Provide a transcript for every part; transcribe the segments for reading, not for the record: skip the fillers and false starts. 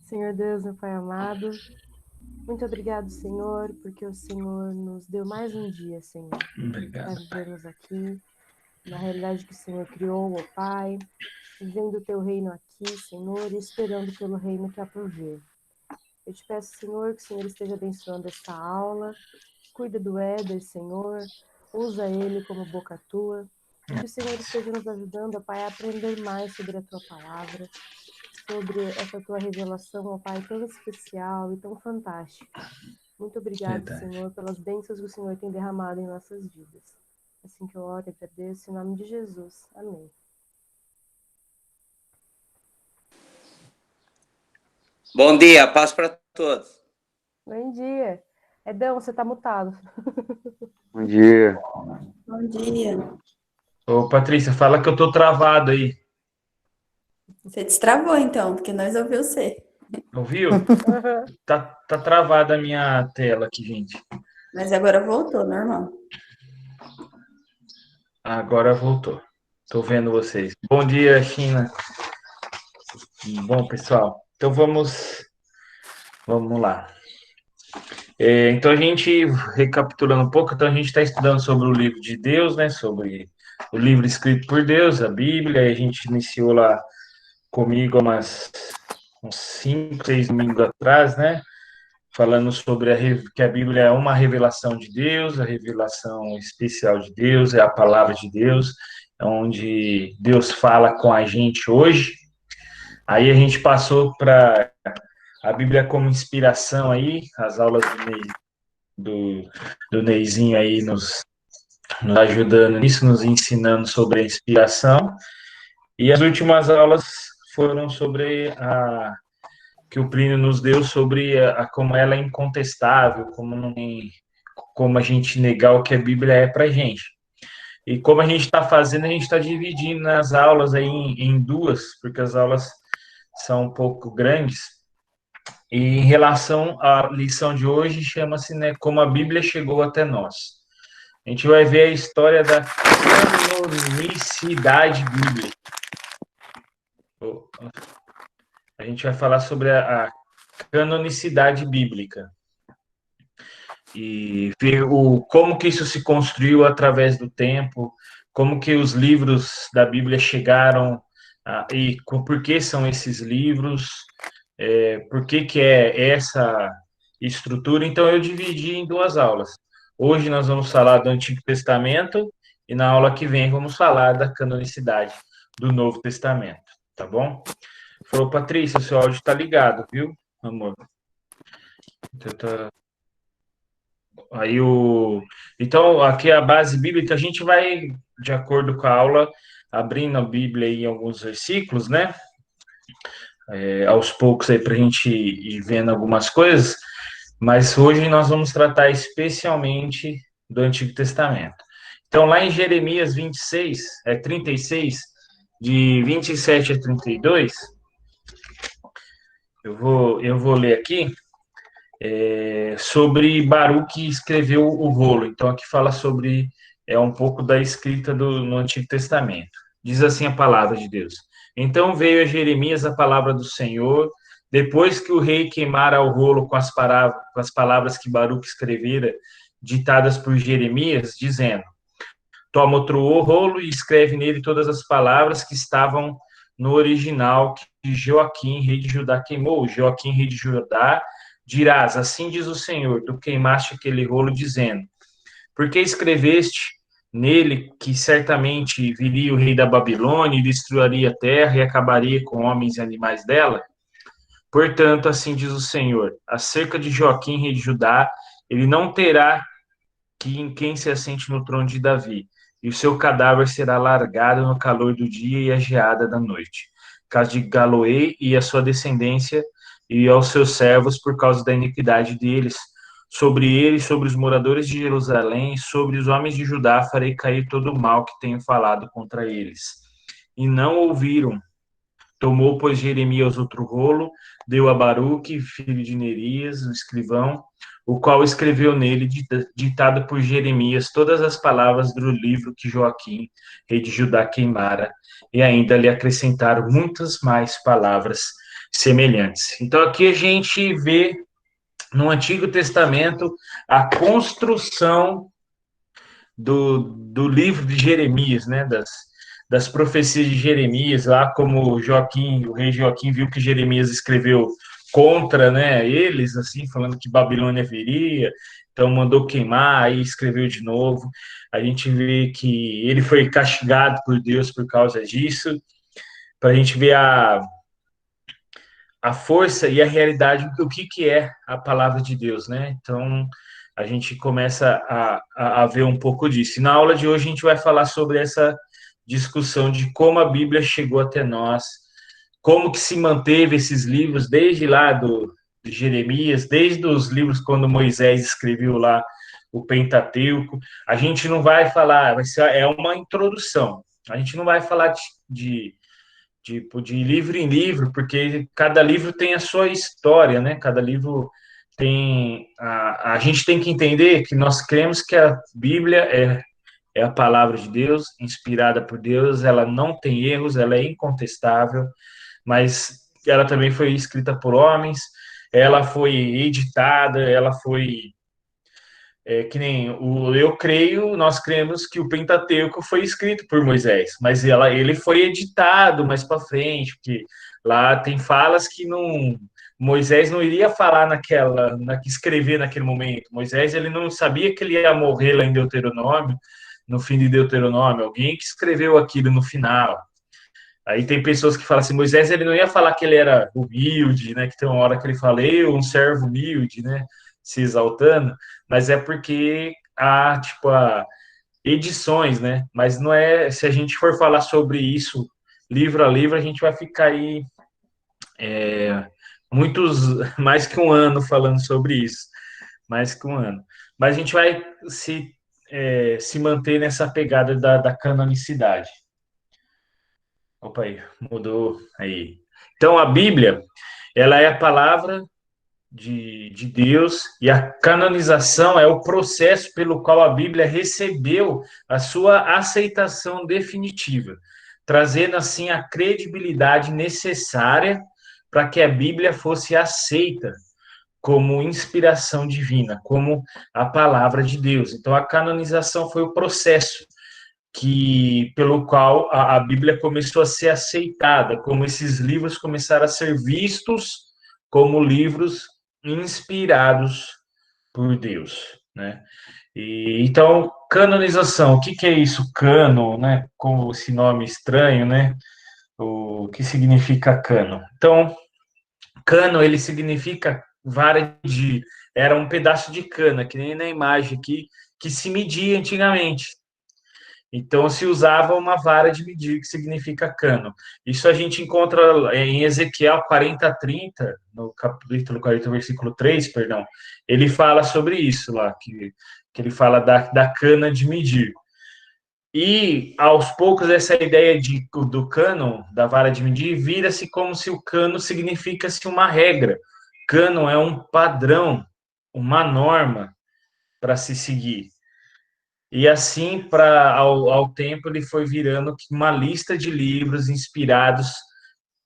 Senhor Deus, meu Pai amado, muito obrigado, Senhor, porque o Senhor nos deu mais um dia, Senhor, para Obrigado, Pai. vivermos aqui, na realidade que o Senhor criou, ó Pai, vivendo o Teu reino aqui, Senhor, e esperando pelo reino que há por vir. Eu te peço, Senhor, que o Senhor esteja abençoando essa aula, cuida do Éder, Senhor, usa ele como boca tua, e que o Senhor esteja nos ajudando, ó Pai, a aprender mais sobre a Tua palavra, sobre essa Tua revelação, ó Pai, tão especial e tão fantástica. Muito obrigado, Verdade. Senhor, pelas bênçãos que o Senhor tem derramado em nossas vidas. Assim que eu oro e agradeço, em nome de Jesus. Amém. Bom dia, paz para todos. Bom dia. Edão, você tá mutado. Bom dia. Bom dia. Ô, Patrícia, fala que eu tô travado aí. Você destravou então, porque nós ouvimos você. Ouviu? Tá travada a minha tela aqui, gente. Mas agora voltou, normal. Agora voltou. Tô vendo vocês. Bom dia, China. Bom, pessoal. Então vamos lá. Então a gente, recapitulando um pouco, então a gente está estudando sobre o livro de Deus, né? Sobre o livro escrito por Deus, a Bíblia. E a gente iniciou lá comigo uns 5, 6 domingos atrás, né? Falando sobre que a Bíblia é uma revelação de Deus, a revelação especial de Deus, é a palavra de Deus, é onde Deus fala com a gente hoje. Aí a gente passou para a Bíblia como inspiração aí, as aulas do Neizinho aí nos ajudando nisso, nos ensinando sobre a inspiração. E as últimas aulas foram sobre que o Plínio nos deu sobre como ela é incontestável, como não tem como a gente negar o que a Bíblia é para a gente. E como a gente está fazendo, a gente está dividindo as aulas aí em duas, porque as aulas são um pouco grandes. E em relação à lição de hoje, chama-se, né, Como a Bíblia Chegou até Nós. A gente vai ver a história da canonicidade bíblica. A gente vai falar sobre a canonicidade bíblica e ver como que isso se construiu através do tempo, como que os livros da Bíblia chegaram e por que são esses livros, por que é essa estrutura. Então, eu dividi em duas aulas. Hoje nós vamos falar do Antigo Testamento e na aula que vem vamos falar da canonicidade do Novo Testamento, tá bom? Falou, Patrícia, seu áudio está ligado, viu, amor? Aí Então, aqui é a base bíblica, a gente vai, de acordo com a aula, abrindo a Bíblia em alguns versículos, né? Aos poucos aí para a gente ir vendo algumas coisas, mas hoje nós vamos tratar especialmente do Antigo Testamento. Então, lá em Jeremias 26, 36, de 27 a 32, eu vou ler aqui, sobre Baruque escreveu o rolo. Então, aqui fala sobre um pouco da escrita no Antigo Testamento. Diz assim a palavra de Deus. Então veio a Jeremias a palavra do Senhor, depois que o rei queimara o rolo com as palavras que Baruque escrevera, ditadas por Jeremias, dizendo: Toma outro rolo e escreve nele todas as palavras que estavam no original que Joaquim, rei de Judá, queimou. Joaquim, rei de Judá, dirás: Assim diz o Senhor, tu queimaste aquele rolo, dizendo: Por que escreveste nele que certamente viria o rei da Babilônia e destruiria a terra e acabaria com homens e animais dela? Portanto, assim diz o Senhor: acerca de Joaquim, rei de Judá, ele não terá quem se assente no trono de Davi, e o seu cadáver será largado no calor do dia e a geada da noite. Caso de Galoei e a sua descendência e aos seus servos por causa da iniquidade deles, sobre eles, sobre os moradores de Jerusalém, sobre os homens de Judá, farei cair todo o mal que tenho falado contra eles. E não ouviram. Tomou, pois, Jeremias outro rolo, deu a Baruque, filho de Nerias, o escrivão, o qual escreveu nele, ditado por Jeremias, todas as palavras do livro que Joaquim, rei de Judá, queimara, e ainda lhe acrescentaram muitas mais palavras, semelhantes. Então, aqui a gente vê no Antigo Testamento a construção do livro de Jeremias, né, das profecias de Jeremias, lá como Joaquim, o rei Joaquim viu que Jeremias escreveu contra, né, eles, assim, falando que Babilônia viria, então mandou queimar, aí escreveu de novo. A gente vê que ele foi castigado por Deus por causa disso, para a gente ver a força e a realidade do que é a palavra de Deus, né? Então, a gente começa a ver um pouco disso. E na aula de hoje a gente vai falar sobre essa discussão de como a Bíblia chegou até nós, como que se manteve esses livros desde lá de Jeremias, desde os livros quando Moisés escreveu lá o Pentateuco. A gente não vai falar, é uma introdução. A gente não vai falar de livro em livro, porque cada livro tem a sua história, né? Cada livro tem. A gente tem que entender que nós cremos que a Bíblia é a palavra de Deus, inspirada por Deus, ela não tem erros, ela é incontestável, mas ela também foi escrita por homens, ela foi editada, ela foi que nem eu creio, nós cremos que o Pentateuco foi escrito por Moisés, mas ele foi editado mais para frente, porque lá tem falas que não Moisés não iria falar escrever naquele momento. Moisés ele não sabia que ele ia morrer lá em Deuteronômio, no fim de Deuteronômio, alguém que escreveu aquilo no final. Aí tem pessoas que falam assim, Moisés ele não ia falar que ele era humilde, né? Que tem uma hora que ele fala, eu, um servo humilde, né? Se exaltando, mas é porque há, tipo, edições, né? Mas não é, se a gente for falar sobre isso livro a livro, a gente vai ficar aí muitos, mais que um ano falando sobre isso, mais que um ano. Mas a gente vai se manter nessa pegada da canonicidade. Opa aí, mudou aí. Então, a Bíblia, ela é a palavra de Deus e a canonização é o processo pelo qual a Bíblia recebeu a sua aceitação definitiva, trazendo assim a credibilidade necessária para que a Bíblia fosse aceita como inspiração divina, como a palavra de Deus. Então, a canonização foi o processo pelo qual a Bíblia começou a ser aceitada, como esses livros começaram a ser vistos como livros inspirados por Deus, né? Então, canonização, o que é isso? Cano, né? Com esse nome estranho, né? O que significa cano? Então, cano, ele significa era um pedaço de cana, que nem na imagem aqui, que se media antigamente. Então, se usava uma vara de medir, que significa cano. Isso a gente encontra em Ezequiel 40:30, no capítulo 40, versículo 3, perdão. Ele fala sobre isso lá, que ele fala da cana de medir. E, aos poucos, essa ideia do cano, da vara de medir, vira-se como se o cano significasse uma regra. Cano é um padrão, uma norma para se seguir. E assim, ao tempo, ele foi virando uma lista de livros inspirados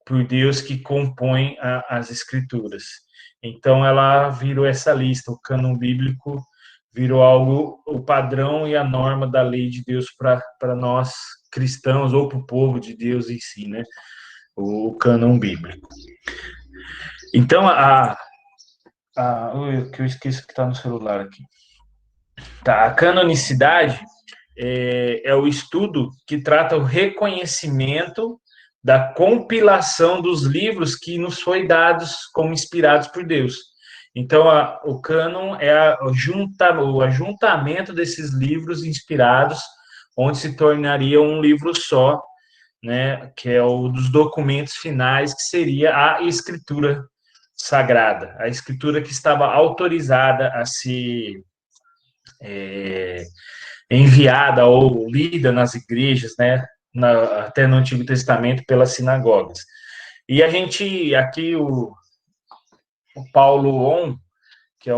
por Deus que compõem as Escrituras. Então, ela virou essa lista, o cânon bíblico virou algo, o padrão e a norma da lei de Deus para nós cristãos, ou para o povo de Deus em si, né? O cânon bíblico. Então, que eu esqueço que está no celular aqui. Tá, a canonicidade é o estudo que trata o reconhecimento da compilação dos livros que nos foi dados como inspirados por Deus. Então, o cânon é o ajuntamento desses livros inspirados, onde se tornaria um livro só, né, que é o dos documentos finais, que seria a Escritura Sagrada, a Escritura que estava autorizada a ser enviada ou lida nas igrejas, né, até no Antigo Testamento pelas sinagogas. E a gente aqui o Paulo On, que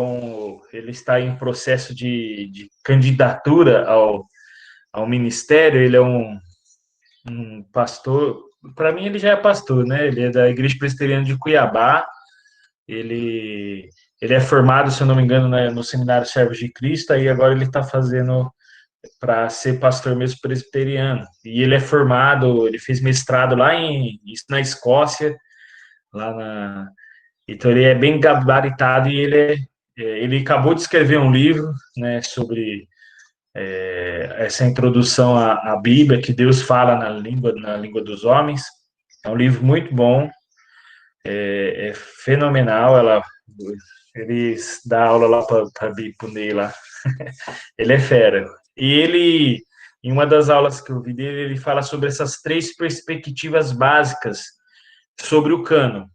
ele está em processo de candidatura ao ministério, ele é um pastor para mim ele já é pastor, né? Ele é da Igreja Presbiteriana de Cuiabá. Ele é formado, se eu não me engano, né, no Seminário Servos de Cristo, e agora ele está fazendo para ser pastor mesmo presbiteriano. E ele é formado, ele fez mestrado lá na Escócia, lá na. Então ele é bem gabaritado e ele acabou de escrever um livro, né, sobre essa introdução à Bíblia, que Deus fala na língua dos homens. É um livro muito bom, é fenomenal. Ele dá aula lá para o Ney lá. Ele é fera. E em uma das aulas que eu vi dele, ele fala sobre essas 3 perspectivas básicas sobre o cânon.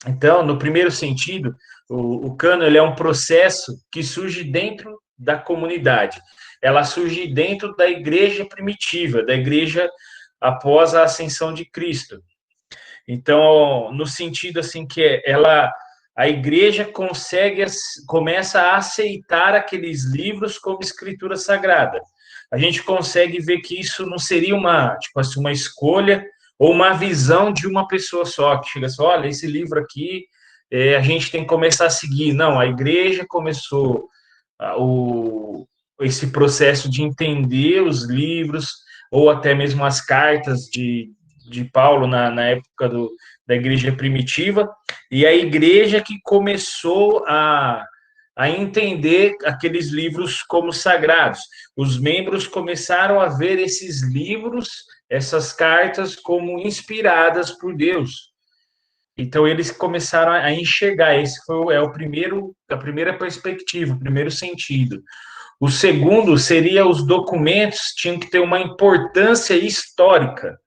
Então, no primeiro sentido, o cânon ele é um processo que surge dentro da comunidade. Ela surge dentro da igreja primitiva, da igreja após a ascensão de Cristo. Então, no sentido assim que a igreja começa a aceitar aqueles livros como escritura sagrada. A gente consegue ver que isso não seria tipo assim, uma escolha ou uma visão de uma pessoa só, que chega assim, olha, esse livro aqui a gente tem que começar a seguir. Não, a igreja começou esse processo de entender os livros, ou até mesmo as cartas de Paulo na época da igreja primitiva, e a igreja que começou a entender aqueles livros como sagrados. Os membros começaram a ver esses livros, essas cartas, como inspiradas por Deus. Então, eles começaram a enxergar. Esse é a primeira perspectiva, o primeiro sentido. O segundo seria os documentos tinham que ter uma importância histórica,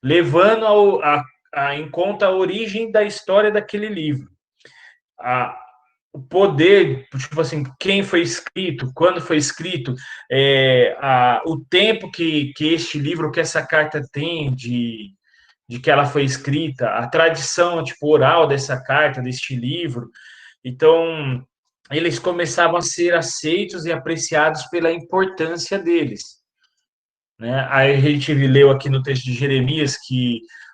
levando em conta a origem da história daquele livro. O poder, tipo assim, quem foi escrito, quando foi escrito, o tempo que este livro, que essa carta tem de que ela foi escrita, a tradição tipo, oral dessa carta, deste livro. Então, eles começavam a ser aceitos e apreciados pela importância deles. Né? Aí a gente leu aqui no texto de Jeremias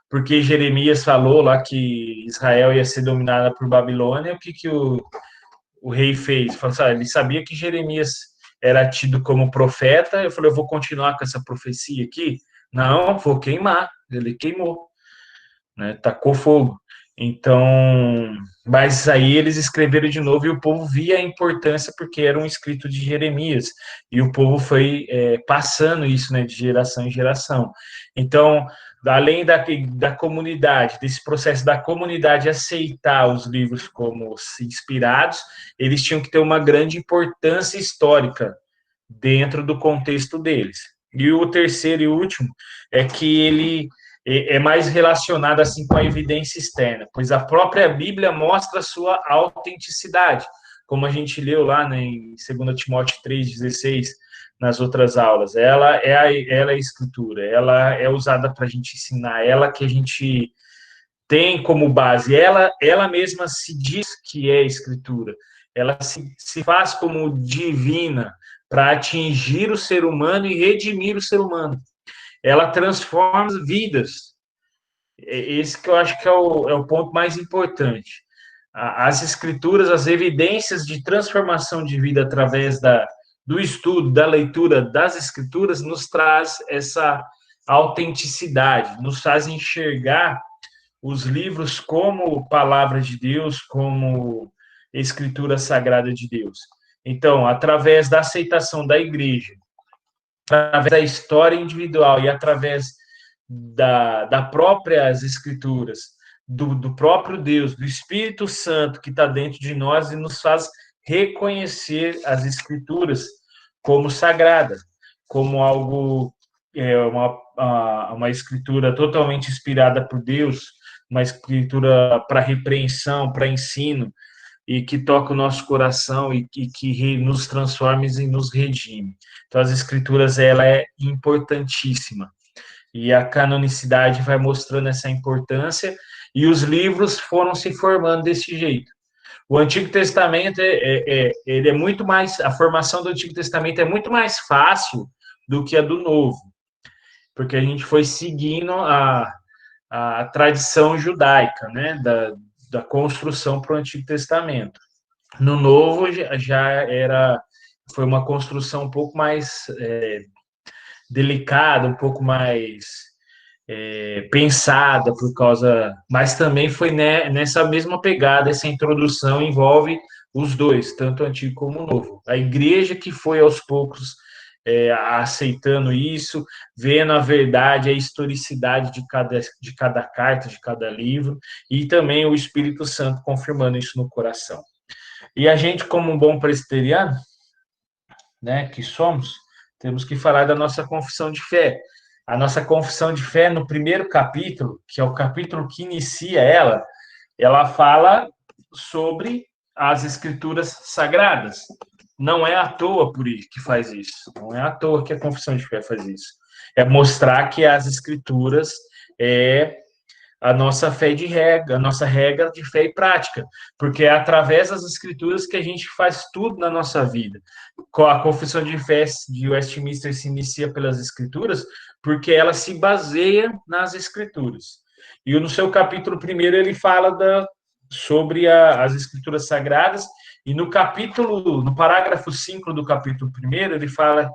porque Jeremias falou lá que Israel ia ser dominada por Babilônia, o que o rei fez? Falou assim, ele sabia que Jeremias era tido como profeta, eu falei, eu vou continuar com essa profecia aqui? Não, vou queimar. Ele queimou, né? Tacou fogo. Então, mas aí eles escreveram de novo e o povo via a importância porque era um escrito de Jeremias e o povo foi passando isso, né, de geração em geração. Então, além da comunidade, desse processo da comunidade aceitar os livros como inspirados, eles tinham que ter uma grande importância histórica dentro do contexto deles. E o terceiro e último é que ele é mais relacionado assim com a evidência externa, pois a própria Bíblia mostra a sua autenticidade, como a gente leu lá, né, em 2 Timóteo 3,16, nas outras aulas. Ela é a Escritura, ela é usada para a gente ensinar, ela que a gente tem como base, ela mesma se diz que é Escritura, ela se faz como divina para atingir o ser humano e redimir o ser humano. Ela transforma vidas. Esse que eu acho que é o ponto mais importante. As escrituras, as evidências de transformação de vida através do estudo, da leitura das escrituras, nos traz essa autenticidade, nos faz enxergar os livros como palavra de Deus, como escritura sagrada de Deus. Então, através da aceitação da igreja, através da história individual e através das próprias escrituras, do próprio Deus, do Espírito Santo que está dentro de nós e nos faz reconhecer as escrituras como sagrada, como algo, uma escritura totalmente inspirada por Deus, uma escritura para repreensão, para ensino, e que toca o nosso coração e que nos transforma e nos redime. Então, as escrituras, ela é importantíssima. E a canonicidade vai mostrando essa importância e os livros foram se formando desse jeito. O Antigo Testamento, ele é muito mais, a formação do Antigo Testamento é muito mais fácil do que a do Novo. porque a gente foi seguindo a tradição judaica, né, da construção para o Antigo Testamento. No Novo foi uma construção um pouco mais delicada, um pouco mais pensada mas também foi nessa mesma pegada. Essa introdução envolve os dois, tanto o Antigo como o Novo. A igreja que foi aos poucos aceitando isso, vendo a verdade, a historicidade de cada carta, de cada livro, e também o Espírito Santo confirmando isso no coração. E a gente, como um bom presbiteriano, né, que somos, temos que falar da nossa confissão de fé. A nossa confissão de fé, no primeiro capítulo, que é o capítulo que inicia ela fala sobre as escrituras sagradas. Não é à toa por isso que faz isso. Não é à toa que a confissão de fé faz isso. É mostrar que as escrituras é a nossa fé de regra, a nossa regra de fé e prática, porque é através das escrituras que a gente faz tudo na nossa vida. A confissão de fé de Westminster se inicia pelas escrituras, porque ela se baseia nas escrituras. E no seu capítulo 1 ele fala sobre as escrituras sagradas, e no parágrafo 5 do capítulo 1 ele fala,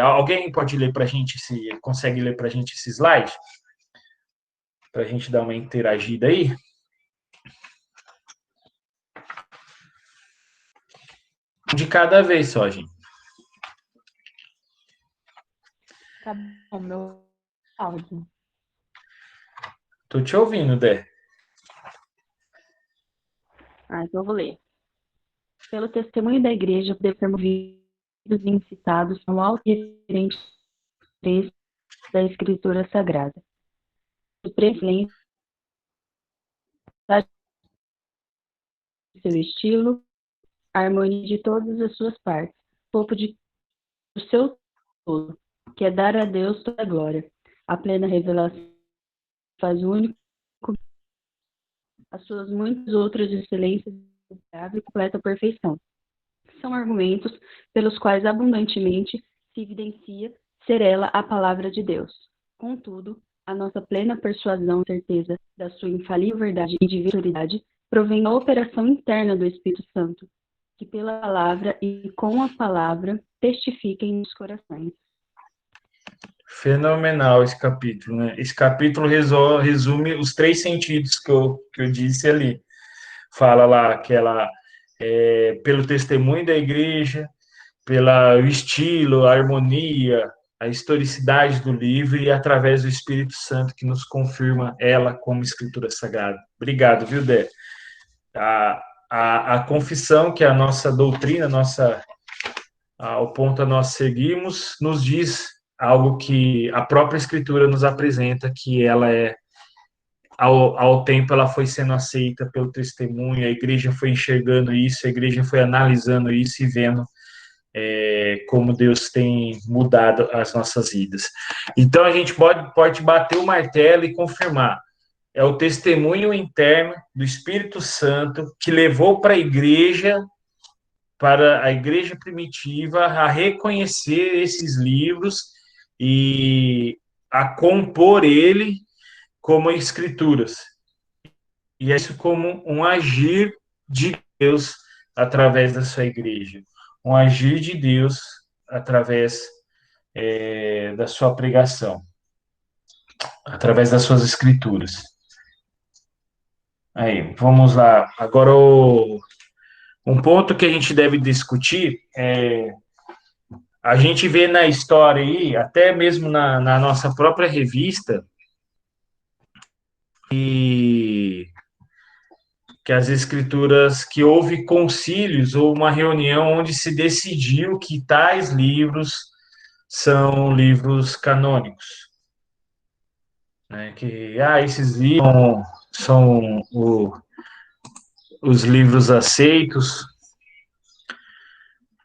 alguém pode ler para a gente, se consegue ler para a gente esse slide? Para a gente dar uma interagida aí. De cada vez só, gente. Tá bom, meu áudio. Tô te ouvindo, Dé. Então eu vou ler. Pelo testemunho da igreja, podemos ser movidos e incitados ao alto referente da Escritura Sagrada. De preferência, seu estilo, a harmonia de todas as suas partes, pouco do seu todo, que é dar a Deus toda a glória, a plena revelação faz único, as suas muitas outras excelências e completa perfeição. São argumentos pelos quais abundantemente se evidencia ser ela a palavra de Deus. Contudo, a nossa plena persuasão e certeza da sua infalível verdade e divindade provém da operação interna do Espírito Santo, que pela palavra e com a palavra testifiquem nos corações. Fenomenal esse capítulo, né? Esse capítulo resume os 3 sentidos que eu disse ali. Fala lá que ela, pelo testemunho da igreja, pelo estilo, a harmonia, a historicidade do livro e através do Espírito Santo que nos confirma ela como escritura sagrada. Obrigado, viu, Dé? A confissão, que é a nossa doutrina, o ponto a nós seguimos, nos diz algo que a própria Escritura nos apresenta, que ela ao tempo ela foi sendo aceita pelo testemunho, a igreja foi enxergando isso, a igreja foi analisando isso e vendo como Deus tem mudado as nossas vidas. Então, a gente pode bater o martelo e confirmar. É o testemunho interno do Espírito Santo que levou para a igreja primitiva, a reconhecer esses livros e a compor ele como escrituras. E é isso como um agir de Deus através da sua igreja. Um agir de Deus através da sua pregação, através das suas escrituras. Aí, vamos lá. Agora, um ponto que a gente deve discutir a gente vê na história aí, até mesmo na nossa própria revista, que as escrituras, que houve concílios ou uma reunião onde se decidiu que tais livros são livros canônicos. Né? Que esses livros são os livros aceitos.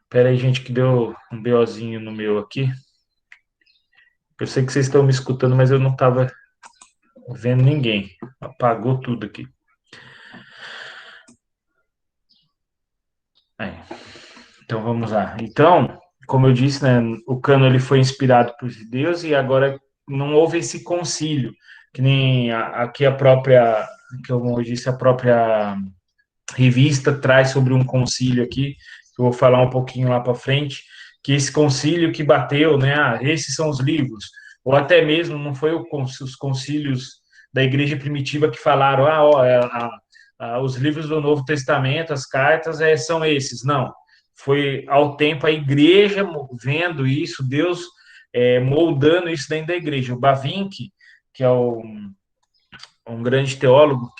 Espera aí, gente, que deu um BOzinho no meu aqui. Eu sei que vocês estão me escutando, mas eu não estava vendo ninguém. Apagou tudo aqui. Aí. Então, vamos lá. Então, como eu disse, né, o cano ele foi inspirado por Deus e agora não houve esse concílio, que nem aqui a própria, que eu disse, a própria revista traz sobre um concílio aqui, que eu vou falar um pouquinho lá para frente, que esse concílio que bateu, né, esses são os livros, ou até mesmo não foi os concílios da igreja primitiva que falaram, os livros do Novo Testamento, as cartas, são esses, não. Foi ao tempo a igreja vendo isso, Deus moldando isso dentro da igreja. O Bavinck, que é um grande teólogo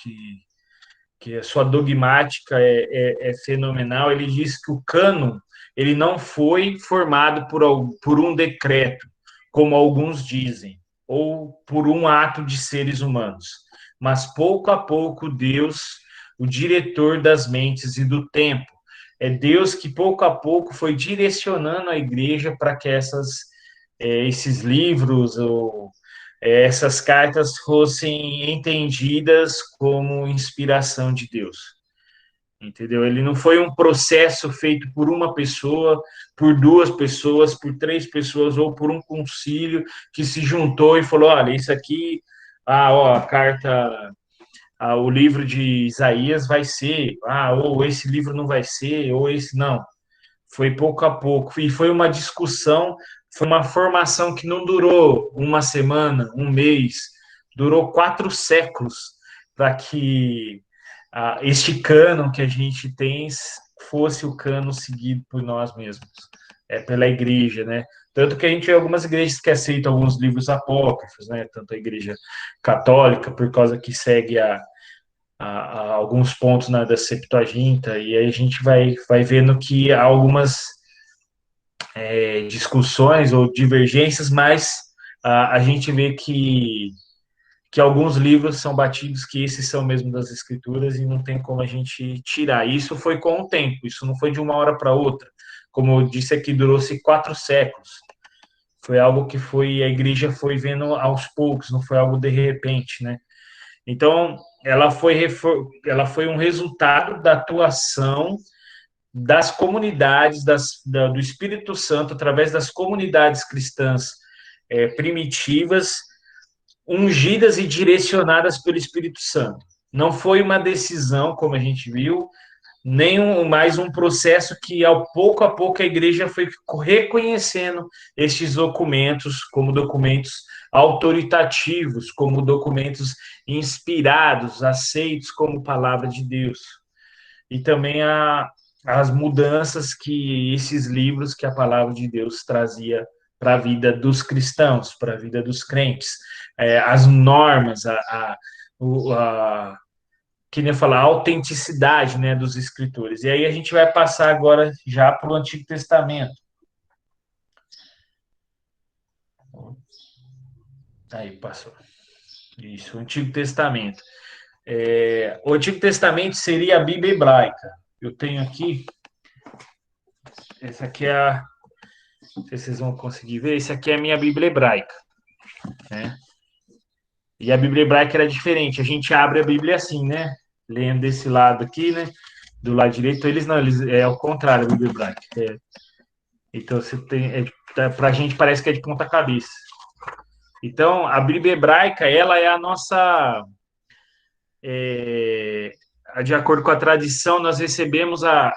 que a sua dogmática é fenomenal, ele diz que o cânon ele não foi formado por um decreto, como alguns dizem, ou por um ato de seres humanos, mas pouco a pouco Deus, o diretor das mentes e do tempo, é Deus que pouco a pouco foi direcionando a igreja para que esses livros ou essas cartas fossem entendidas como inspiração de Deus. Entendeu? Ele não foi um processo feito por uma pessoa, por duas pessoas, por três pessoas, ou por um concílio que se juntou e falou, olha, isso aqui, a carta, o livro de Isaías vai ser, ou esse livro não vai ser, ou esse não. Foi pouco a pouco, e foi uma discussão, foi uma formação que não durou uma semana, um mês, durou 4 séculos para que este cânon que a gente tem fosse o cânon seguido por nós mesmos, pela igreja, né? Tanto que a gente tem algumas igrejas que aceitam alguns livros apócrifos, né? Tanto a igreja católica, por causa que segue a alguns pontos da Septuaginta, e aí a gente vai vendo que há algumas discussões ou divergências, mas a gente vê que alguns livros são batidos, que esses são mesmo das Escrituras, e não tem como a gente tirar. Isso foi com o tempo, isso não foi de uma hora para outra. Como eu disse aqui, durou-se 4 séculos. Foi algo que a igreja foi vendo aos poucos, não foi algo de repente, né? Então, ela foi um resultado da atuação das comunidades, do Espírito Santo, através das comunidades cristãs primitivas, ungidas e direcionadas pelo Espírito Santo. Não foi uma decisão, como a gente viu, nem mais um processo que, ao pouco a pouco, a igreja foi reconhecendo estes documentos como documentos autoritativos, como documentos inspirados, aceitos como palavra de Deus. E também as mudanças que esses livros, que a palavra de Deus trazia para a vida dos cristãos, para a vida dos crentes, as normas, que nem falar, a autenticidade, né, dos escritores. E aí a gente vai passar agora já para o Antigo Testamento. Aí, passou. Isso, o Antigo Testamento. O Antigo Testamento seria a Bíblia hebraica. Eu tenho aqui, essa aqui não sei se vocês vão conseguir ver, essa aqui é a minha Bíblia hebraica, né? E a Bíblia hebraica era diferente, a gente abre a Bíblia assim, né? Lendo desse lado aqui, né? Do lado direito, eles é ao contrário, a Bíblia hebraica. Então, você tem, pra gente parece que é de ponta cabeça. Então, a Bíblia hebraica, ela é a nossa... de acordo com a tradição, nós recebemos a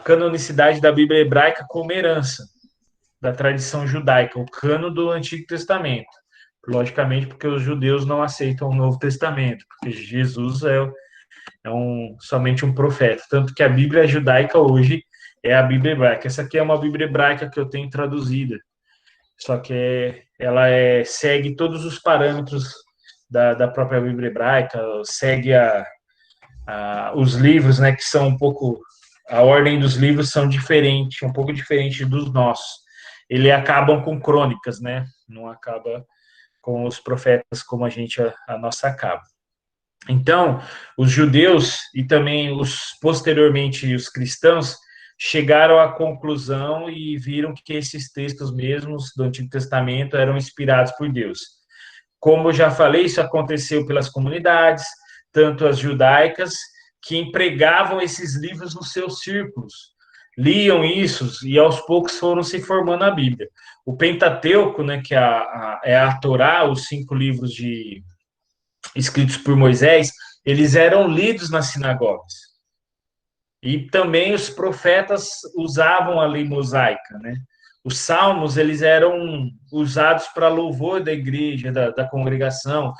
canonicidade da Bíblia hebraica como herança da tradição judaica, o cânon do Antigo Testamento. Logicamente, porque os judeus não aceitam o Novo Testamento, porque Jesus é somente um profeta. Tanto que a Bíblia judaica hoje é a Bíblia hebraica. Essa aqui é uma Bíblia hebraica que eu tenho traduzida. Só que ela segue todos os parâmetros da própria Bíblia hebraica, segue os livros, né, que são um pouco... A ordem dos livros são diferentes, um pouco diferente dos nossos. Eles acabam com crônicas, né? Não acaba com os profetas como a nossa acaba. Então, os judeus e também posteriormente os cristãos chegaram à conclusão e viram que esses textos mesmos do Antigo Testamento eram inspirados por Deus. Como eu já falei, isso aconteceu pelas comunidades, tanto as judaicas, que empregavam esses livros nos seus círculos. liam isso e aos poucos foram se formando a Bíblia. O Pentateuco, né, que é a Torá, os 5 livros escritos por Moisés, eles eram lidos nas sinagogas. E também os profetas usavam a lei mosaica, né? Os salmos, eles eram usados para louvor da igreja, da congregação.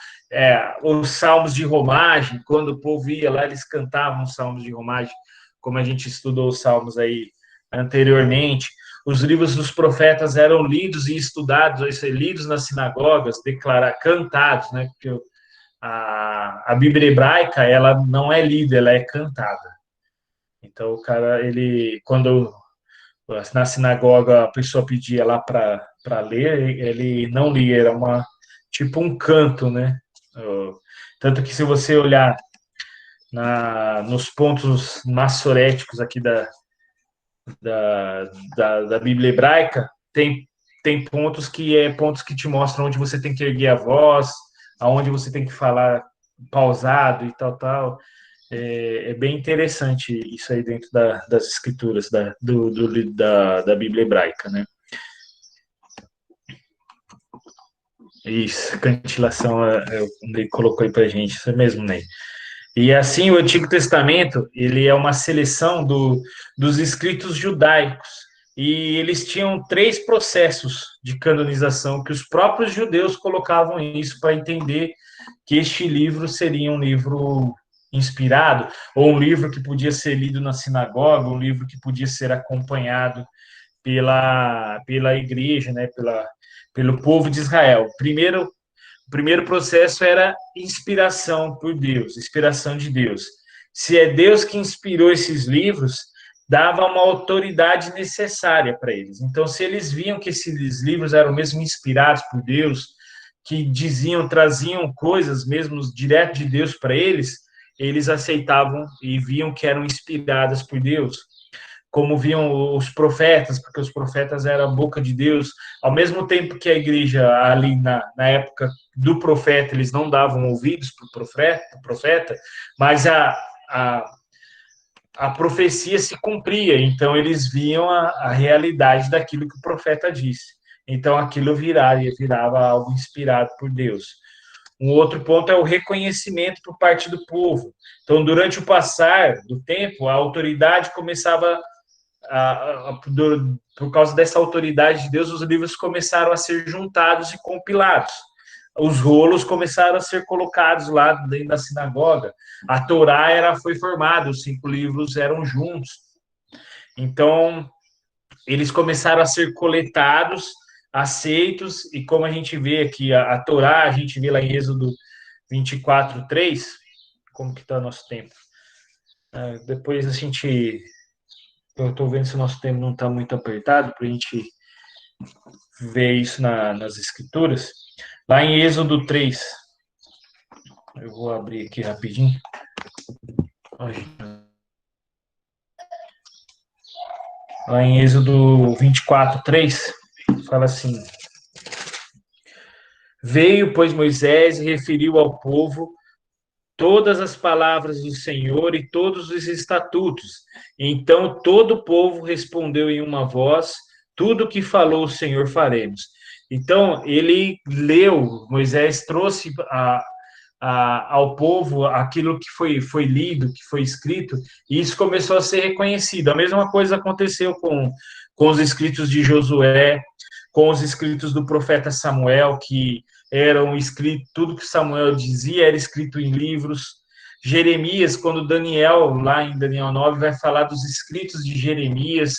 Os salmos de romagem, quando o povo ia lá, eles cantavam os salmos de romagem, como a gente estudou os salmos aí anteriormente. Os livros dos profetas eram lidos e estudados, lidos nas sinagogas, cantados, né? Porque a Bíblia hebraica, ela não é lida, ela é cantada. Então, o cara, quando na sinagoga a pessoa pedia lá para ler, ele não lia, era tipo um canto, né? Tanto que se você olhar nos pontos massoréticos aqui da Bíblia hebraica, tem pontos que te mostram onde você tem que erguer a voz, aonde você tem que falar pausado e tal. É bem interessante isso aí dentro das escrituras da Bíblia hebraica, né? Isso, cantilação, ele colocou aí pra gente, isso mesmo, Ney. E assim, o Antigo Testamento, ele é uma seleção dos escritos judaicos, e eles tinham 3 processos de canonização que os próprios judeus colocavam isso para entender que este livro seria um livro inspirado, ou um livro que podia ser lido na sinagoga, um livro que podia ser acompanhado pela igreja, né, pelo povo de Israel. O primeiro processo era inspiração por Deus, inspiração de Deus. Se é Deus que inspirou esses livros, dava uma autoridade necessária para eles. Então, se eles viam que esses livros eram mesmo inspirados por Deus, que traziam coisas mesmo direto de Deus para eles aceitavam e viam que eram inspiradas por Deus, como viam os profetas, porque os profetas eram a boca de Deus, ao mesmo tempo que a igreja ali na época do profeta, eles não davam ouvidos para o profeta, mas a profecia se cumpria, então eles viam a realidade daquilo que o profeta disse. Então aquilo virava algo inspirado por Deus. Um outro ponto é o reconhecimento por parte do povo. Então, durante o passar do tempo, a autoridade começava por causa dessa autoridade de Deus, os livros começaram a ser juntados e compilados. Os rolos começaram a ser colocados lá dentro da sinagoga. A Torá foi formada, os 5 livros eram juntos. Então, eles começaram a ser coletados, aceitos, e como a gente vê aqui, a Torá, a gente vê lá em Êxodo 24:3, como que está o nosso tempo? Depois eu estou vendo se o nosso tempo não está muito apertado, para a gente ver isso nas escrituras. Lá em Êxodo 3, eu vou abrir aqui rapidinho. Lá em Êxodo 24:3, fala assim: Veio, pois, Moisés e referiu ao povo todas as palavras do Senhor e todos os estatutos. Então todo o povo respondeu em uma voz: tudo o que falou o Senhor faremos. Então ele leu, Moisés trouxe ao povo aquilo que foi lido, que foi escrito, e isso começou a ser reconhecido. A mesma coisa aconteceu com os escritos de Josué, com os escritos do profeta Samuel, que eram escritos, tudo que Samuel dizia era escrito em livros. Jeremias, quando Daniel, lá em Daniel 9, vai falar dos escritos de Jeremias,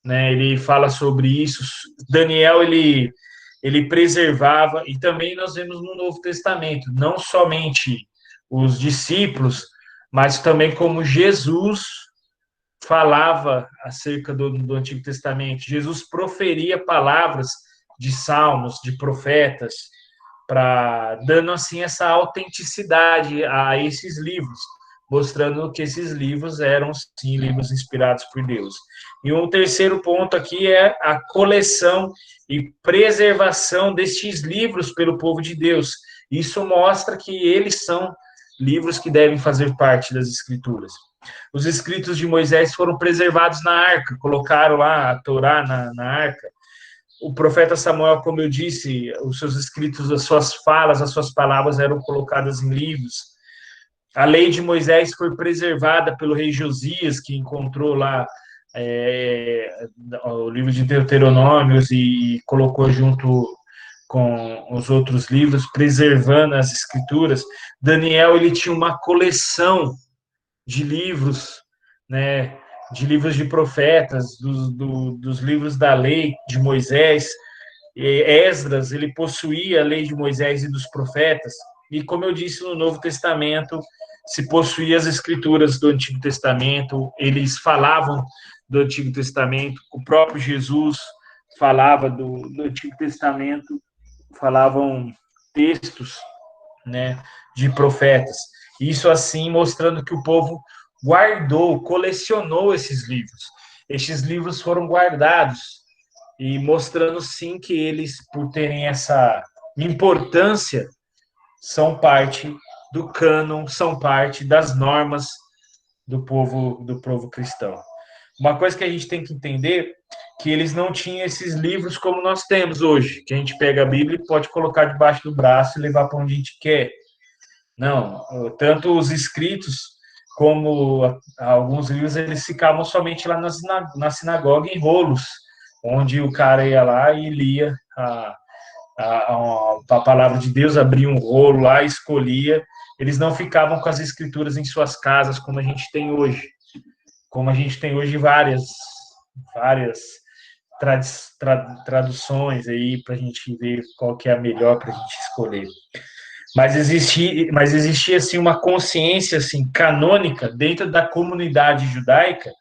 né, ele fala sobre isso. Daniel, ele preservava, e também nós vemos no Novo Testamento, não somente os discípulos, mas também como Jesus falava acerca do Antigo Testamento. Jesus proferia palavras de salmos, de profetas, dando assim essa autenticidade a esses livros, mostrando que esses livros eram sim livros inspirados por Deus. E um terceiro ponto aqui é a coleção e preservação destes livros pelo povo de Deus. Isso mostra que eles são livros que devem fazer parte das Escrituras. Os escritos de Moisés foram preservados na arca, colocaram lá a Torá na arca. O profeta Samuel, como eu disse, os seus escritos, as suas falas, as suas palavras eram colocadas em livros. A lei de Moisés foi preservada pelo rei Josias, que encontrou lá o livro de Deuteronômios e colocou junto com os outros livros, preservando as escrituras. Daniel, ele tinha uma coleção de livros, né, de livros de profetas, dos livros da lei de Moisés. Esdras, ele possuía a lei de Moisés e dos profetas, e como eu disse, no Novo Testamento se possuía as escrituras do Antigo Testamento, eles falavam do Antigo Testamento, o próprio Jesus falava do Antigo Testamento, falavam textos, né, de profetas. Isso assim mostrando que o povo guardou, colecionou esses livros. Estes livros foram guardados e mostrando sim que eles, por terem essa importância, são parte do cânon, são parte das normas do povo cristão. Uma coisa que a gente tem que entender que eles não tinham esses livros como nós temos hoje, que a gente pega a Bíblia e pode colocar debaixo do braço e levar para onde a gente quer. Não, tanto os escritos como alguns livros, eles ficavam somente lá na sinagoga em rolos, onde o cara ia lá e lia a palavra de Deus, abria um rolo lá, escolhia. Eles não ficavam com as escrituras em suas casas, como a gente tem hoje. Como a gente tem hoje várias traduções aí para a gente ver qual que é a melhor para a gente escolher. Mas existia assim, uma consciência assim, canônica dentro da comunidade judaica,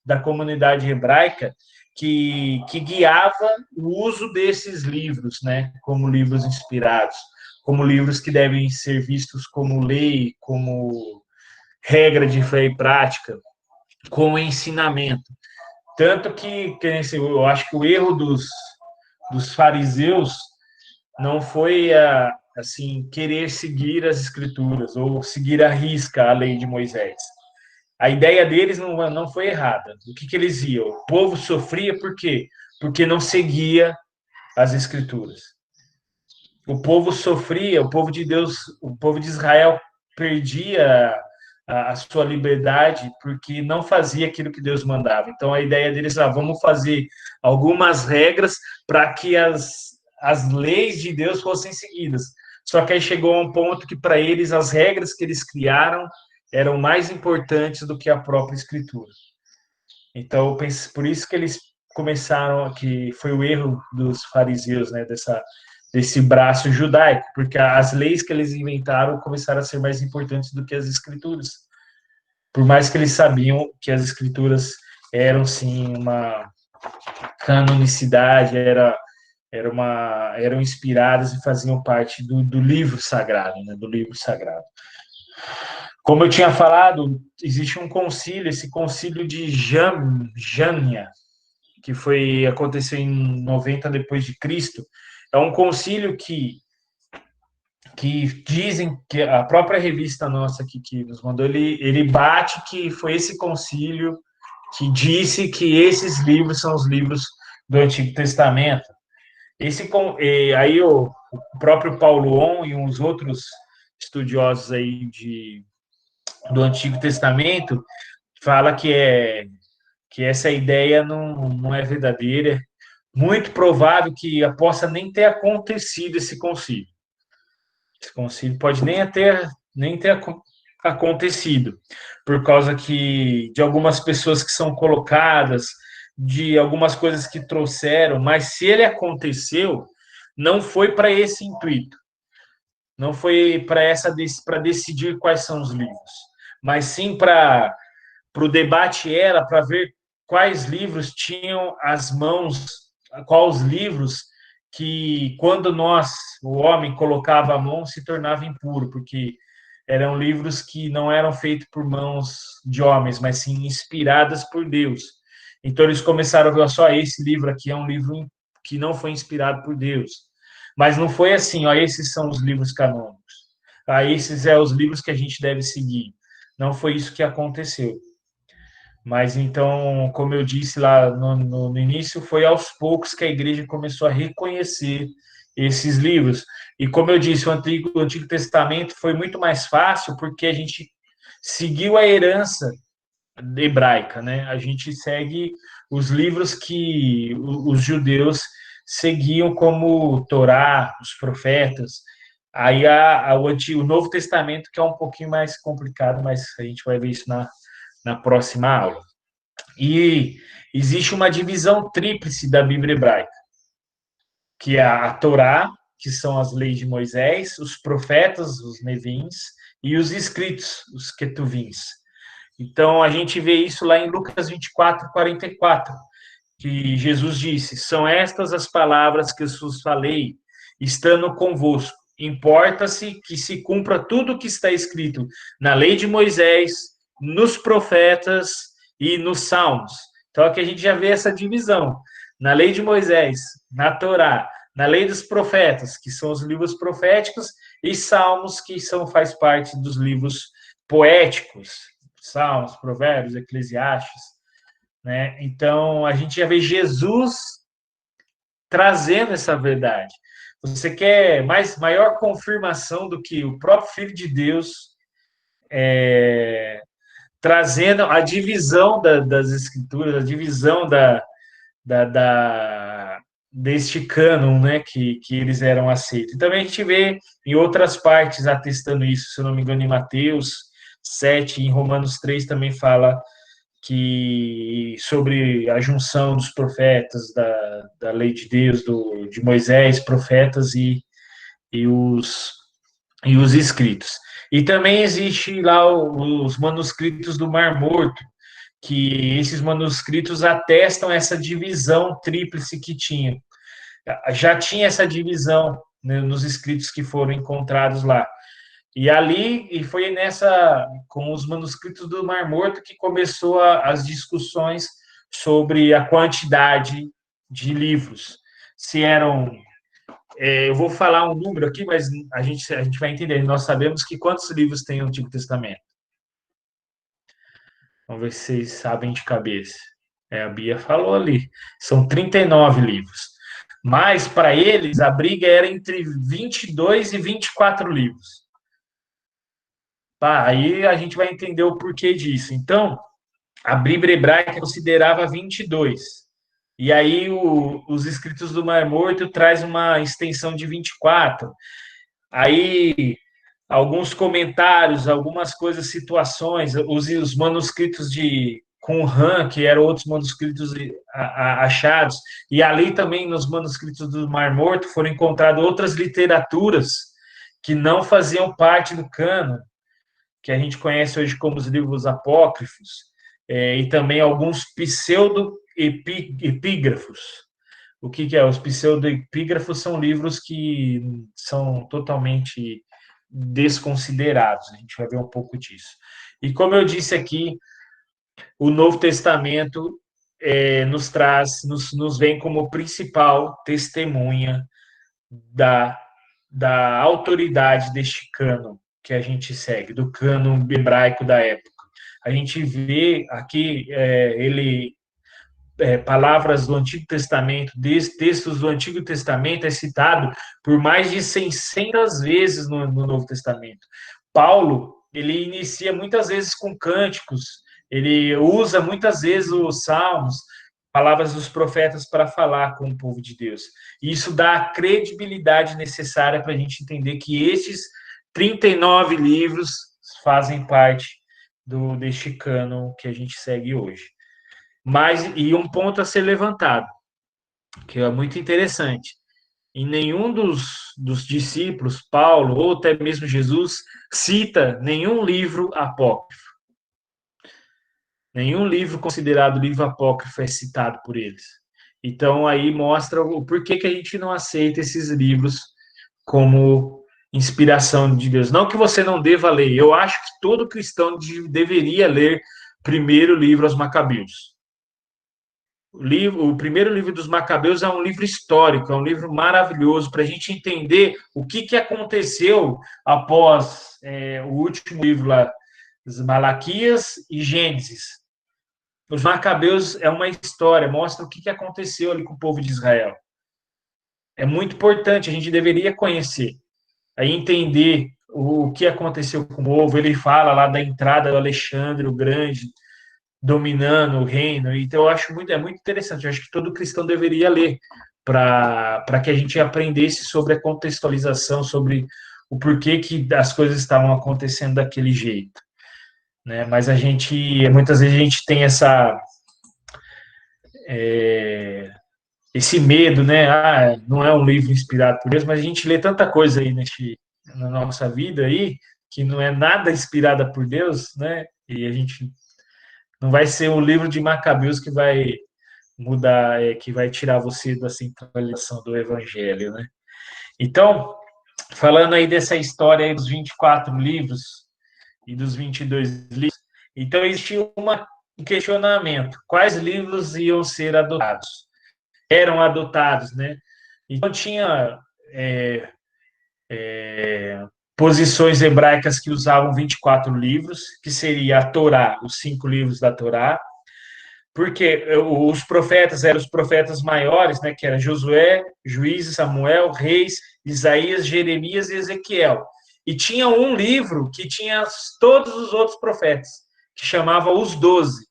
da comunidade hebraica, que guiava o uso desses livros, né, como livros inspirados, como livros que devem ser vistos como lei, como regra de fé e prática, como ensinamento. Tanto que eu acho que o erro dos fariseus não foi assim querer seguir as escrituras ou seguir à risca a lei de Moisés. A ideia deles não foi errada. O que eles iam? O povo sofria por quê? Porque não seguia as escrituras. O povo sofria, o povo de Deus, o povo de Israel perdia a sua liberdade porque não fazia aquilo que Deus mandava. Então a ideia deles é, vamos fazer algumas regras para que as leis de Deus fossem seguidas. Só que aí chegou a um ponto que para eles as regras que eles criaram eram mais importantes do que a própria escritura. Então, por isso que eles começaram, que foi o erro dos fariseus, né, desse braço judaico, porque as leis que eles inventaram começaram a ser mais importantes do que as escrituras. Por mais que eles sabiam que as escrituras eram, sim, uma canonicidade, eram inspiradas e faziam parte do livro sagrado, né, do livro sagrado. Como eu tinha falado, existe um concílio, esse concílio de Jânia, que aconteceu em 90 depois de Cristo. É um concílio que dizem que a própria revista nossa aqui que nos mandou, ele bate que foi esse concílio que disse que esses livros são os livros do Antigo Testamento. Aí o próprio Paulo On e uns outros estudiosos aí do Antigo Testamento fala que essa ideia não é verdadeira. Muito provável que possa nem ter acontecido esse concílio. Esse concílio pode nem ter acontecido, por causa de algumas pessoas que são colocadas, de algumas coisas que trouxeram, mas se ele aconteceu, não foi para esse intuito. Não foi para decidir quais são os livros, mas sim para o debate para ver quais livros tinham as mãos, quais livros que, quando o homem colocava a mão, se tornava impuro, porque eram livros que não eram feitos por mãos de homens, mas sim inspiradas por Deus. Então eles começaram a ver, só esse livro aqui é um livro que não foi inspirado por Deus. Mas não foi assim, esses são os livros canônicos. aí esses são os livros que a gente deve seguir. Não foi isso que aconteceu. Mas então, como eu disse lá no início, foi aos poucos que a igreja começou a reconhecer esses livros. E como eu disse, o Antigo Testamento foi muito mais fácil porque a gente seguiu a herança hebraica, né? A gente segue os livros que os judeus seguiam, como Torá, os profetas. Aí o Novo Testamento, que é um pouquinho mais complicado, mas a gente vai ver isso na próxima aula. E existe uma divisão tríplice da Bíblia hebraica, que é a Torá, que são as leis de Moisés, os profetas, os Nevins, e os escritos, os Ketuvins. Então, a gente vê isso lá em Lucas 24, 44, que Jesus disse: são estas as palavras que eu vos falei, estando convosco. Importa-se que se cumpra tudo o que está escrito na lei de Moisés, nos profetas e nos salmos. Então, aqui a gente já vê essa divisão. Na lei de Moisés, na Torá, na lei dos profetas, que são os livros proféticos, e salmos, que faz parte dos livros poéticos, Salmos, Provérbios, Eclesiastes, né? Então, a gente já vê Jesus trazendo essa verdade. Você quer maior confirmação do que o próprio Filho de Deus trazendo a divisão das Escrituras, a divisão deste cânon, né, que eles eram aceitos. E também a gente vê em outras partes atestando isso, se eu não me engano, em Mateus 7, em Romanos 3 também fala que sobre a junção dos profetas, da lei de Deus, de Moisés, profetas e os escritos. E também existe lá os manuscritos do Mar Morto, que esses manuscritos atestam essa divisão tríplice que tinha. Já tinha essa divisão, né, nos escritos que foram encontrados lá. E foi com os manuscritos do Mar Morto, que começou as discussões sobre a quantidade de livros. Se eram, eu vou falar um número aqui, mas a gente vai entender. Nós sabemos que quantos livros tem o Antigo Testamento? Vamos ver se vocês sabem de cabeça. A Bia falou ali. São 39 livros. Mas, para eles, a briga era entre 22 e 24 livros. Tá, aí a gente vai entender o porquê disso. Então, a Bíblia hebraica considerava 22. E aí os escritos do Mar Morto traz uma extensão de 24. Aí alguns comentários, algumas coisas, situações, os manuscritos de Qumran, que eram outros manuscritos achados, e ali também nos manuscritos do Mar Morto foram encontradas outras literaturas que não faziam parte do cânon, que a gente conhece hoje como os livros apócrifos, e também alguns pseudo-epígrafos. O que é? Os pseudo-epígrafos são livros que são totalmente desconsiderados. A gente vai ver um pouco disso. E como eu disse aqui, o Novo Testamento nos vem como principal testemunha da autoridade deste cânon que a gente segue, do cânon hebraico da época. A gente vê aqui palavras do Antigo Testamento, textos do Antigo Testamento é citado por mais de 600 vezes no Novo Testamento. Paulo, ele inicia muitas vezes com cânticos, ele usa muitas vezes os salmos, palavras dos profetas para falar com o povo de Deus. E isso dá a credibilidade necessária para a gente entender que estes 39 livros fazem parte deste cânon que a gente segue hoje. E um ponto a ser levantado, que é muito interessante. Em nenhum dos discípulos, Paulo, ou até mesmo Jesus, cita nenhum livro apócrifo. Nenhum livro considerado livro apócrifo é citado por eles. Então, aí mostra o porquê que a gente não aceita esses livros como inspiração de Deus. Não que você não deva ler. Eu acho que todo cristão deveria ler primeiro o livro aos Macabeus. o primeiro livro dos Macabeus é um livro histórico, é um livro maravilhoso para a gente entender o que aconteceu após o último livro lá, Malaquias e Gênesis. Os Macabeus é uma história, mostra o que aconteceu ali com o povo de Israel. É muito importante, a gente deveria conhecer, aí entender o que aconteceu com o povo. Ele fala lá da entrada do Alexandre o Grande, dominando o reino. Então, eu acho é muito interessante. Eu acho que todo cristão deveria ler para que a gente aprendesse sobre a contextualização, sobre o porquê que as coisas estavam acontecendo daquele jeito. Né? Mas muitas vezes a gente tem esse medo, né? Não é um livro inspirado por Deus, mas a gente lê tanta coisa aí na nossa vida aí que não é nada inspirada por Deus, né? E a gente não vai ser o livro de Macabeus que vai mudar, que vai tirar você da centralização do Evangelho, né? Então, falando aí dessa história aí dos 24 livros e dos 22 livros, então existiu um questionamento: quais livros iam ser adotados? Eram adotados, né? Então tinha posições hebraicas que usavam 24 livros, que seria a Torá, os 5 livros da Torá, porque os profetas eram os profetas maiores, né, que era Josué, Juízes, Samuel, Reis, Isaías, Jeremias e Ezequiel. E tinha um livro que tinha todos os outros profetas, que chamava os 12.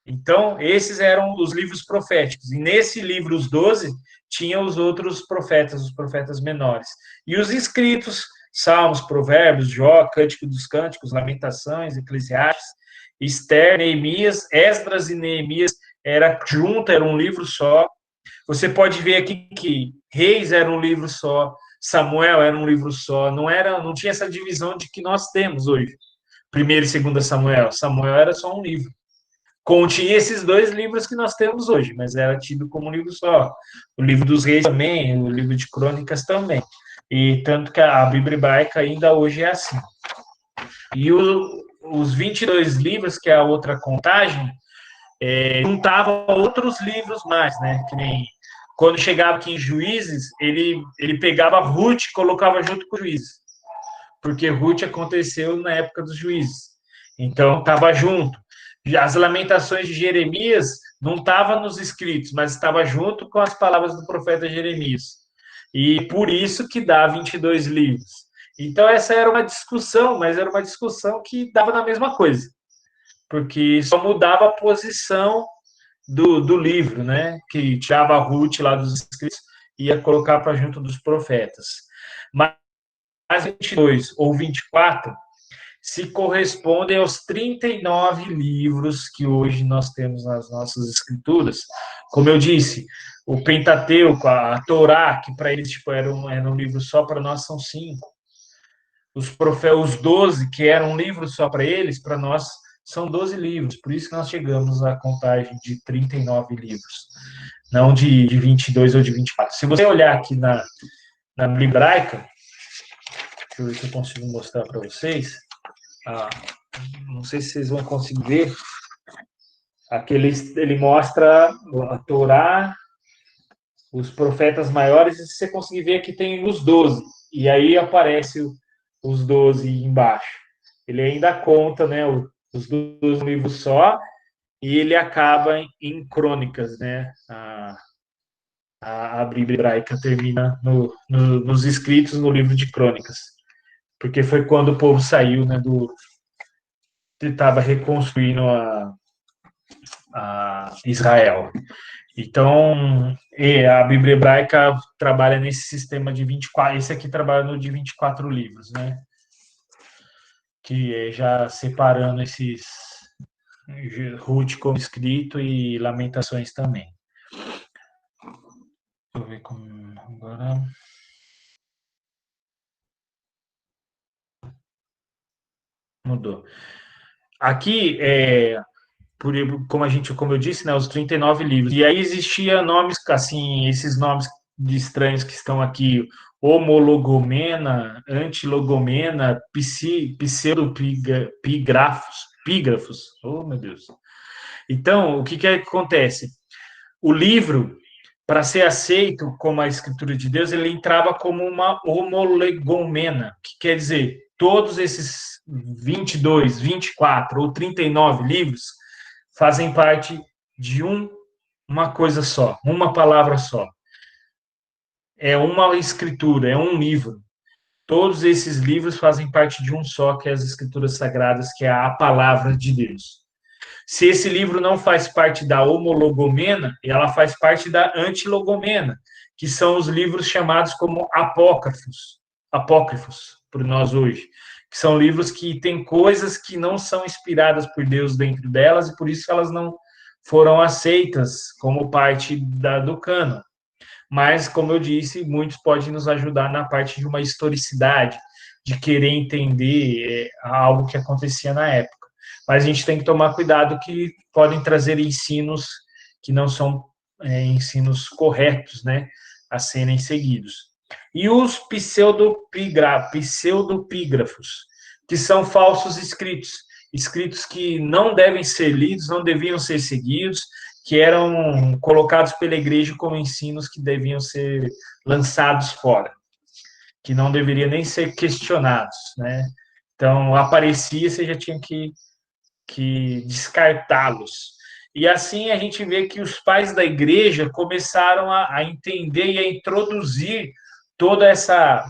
Então, esses eram os livros proféticos. E nesse livro, os 12, tinha os outros profetas, os profetas menores. E os escritos, Salmos, Provérbios, Jó, Cântico dos Cânticos, Lamentações, Eclesiastes, Esther, Neemias, Esdras e Neemias era um livro só. Você pode ver aqui que Reis era um livro só, Samuel era um livro só, não tinha essa divisão de que nós temos hoje. Primeiro e segundo Samuel. Samuel era só um livro. Continha esses 2 livros que nós temos hoje, mas era tido como um livro só. O livro dos Reis também, o livro de Crônicas também. E tanto que a Bíblia hebraica ainda hoje é assim. E os 22 livros, que é a outra contagem, juntavam outros livros mais, né? Que nem quando chegava aqui em Juízes, ele pegava Ruth e colocava junto com Juízes, porque Ruth aconteceu na época dos Juízes. Então, estava junto. As Lamentações de Jeremias não estavam nos escritos, mas estava junto com as palavras do profeta Jeremias. E por isso que dá 22 livros. Então, essa era uma discussão, mas era uma discussão que dava na mesma coisa, porque só mudava a posição do livro, né? Que tirava a Ruth lá dos escritos e ia colocar para junto dos profetas. Mas 22 ou 24 se correspondem aos 39 livros que hoje nós temos nas nossas escrituras. Como eu disse, o Pentateuco, a Torá, que para eles era um livro só, para nós são 5. Os 12, que eram um livro só para eles, para nós são 12 livros. Por isso que nós chegamos à contagem de 39 livros, não de 22 ou de 24. Se você olhar aqui na Bíblia hebraica, deixa eu ver se eu consigo mostrar para vocês. Não sei se vocês vão conseguir ver. Aqui ele mostra a Torá, os profetas maiores, e se você conseguir ver aqui tem os 12. E aí aparece os 12 embaixo. Ele ainda conta, né, os 12 livros só, e ele acaba em Crônicas, né? A Bíblia hebraica termina nos escritos no livro de Crônicas, porque foi quando o povo saiu, né, estava reconstruindo a Israel. Então, a Bíblia hebraica trabalha nesse sistema de 24, esse aqui trabalha no de 24 livros, né? Que é já separando esses Ruth como escrito e Lamentações também. Deixa eu ver como agora. Mudou. Aqui, como eu disse, né, os 39 livros. E aí existia nomes, assim, esses nomes de estranhos que estão aqui: homologomena, antilogomena, pseudopígrafos, oh meu Deus, Então, o que acontece? O livro, para ser aceito como a Escritura de Deus, ele entrava como uma homolegomena, que quer dizer, todos esses 22, 24 ou 39 livros fazem parte de uma coisa só, uma palavra só. É uma escritura, é um livro. Todos esses livros fazem parte de um só, que é as Escrituras Sagradas, que é a palavra de Deus. Se esse livro não faz parte da homologomena, ela faz parte da antilogomena, que são os livros chamados como apócrifos, por nós hoje, que são livros que têm coisas que não são inspiradas por Deus dentro delas, e por isso elas não foram aceitas como parte do cânon. Mas, como eu disse, muitos podem nos ajudar na parte de uma historicidade, de querer entender algo que acontecia na época. Mas a gente tem que tomar cuidado que podem trazer ensinos que não são ensinos corretos, né, a serem seguidos. E os pseudopígrafos, que são falsos escritos que não devem ser lidos, não deviam ser seguidos, que eram colocados pela igreja como ensinos que deviam ser lançados fora, que não deveriam nem ser questionados, né? Então, aparecia, você já tinha que descartá-los. E assim a gente vê que os pais da igreja começaram a entender e a introduzir toda essa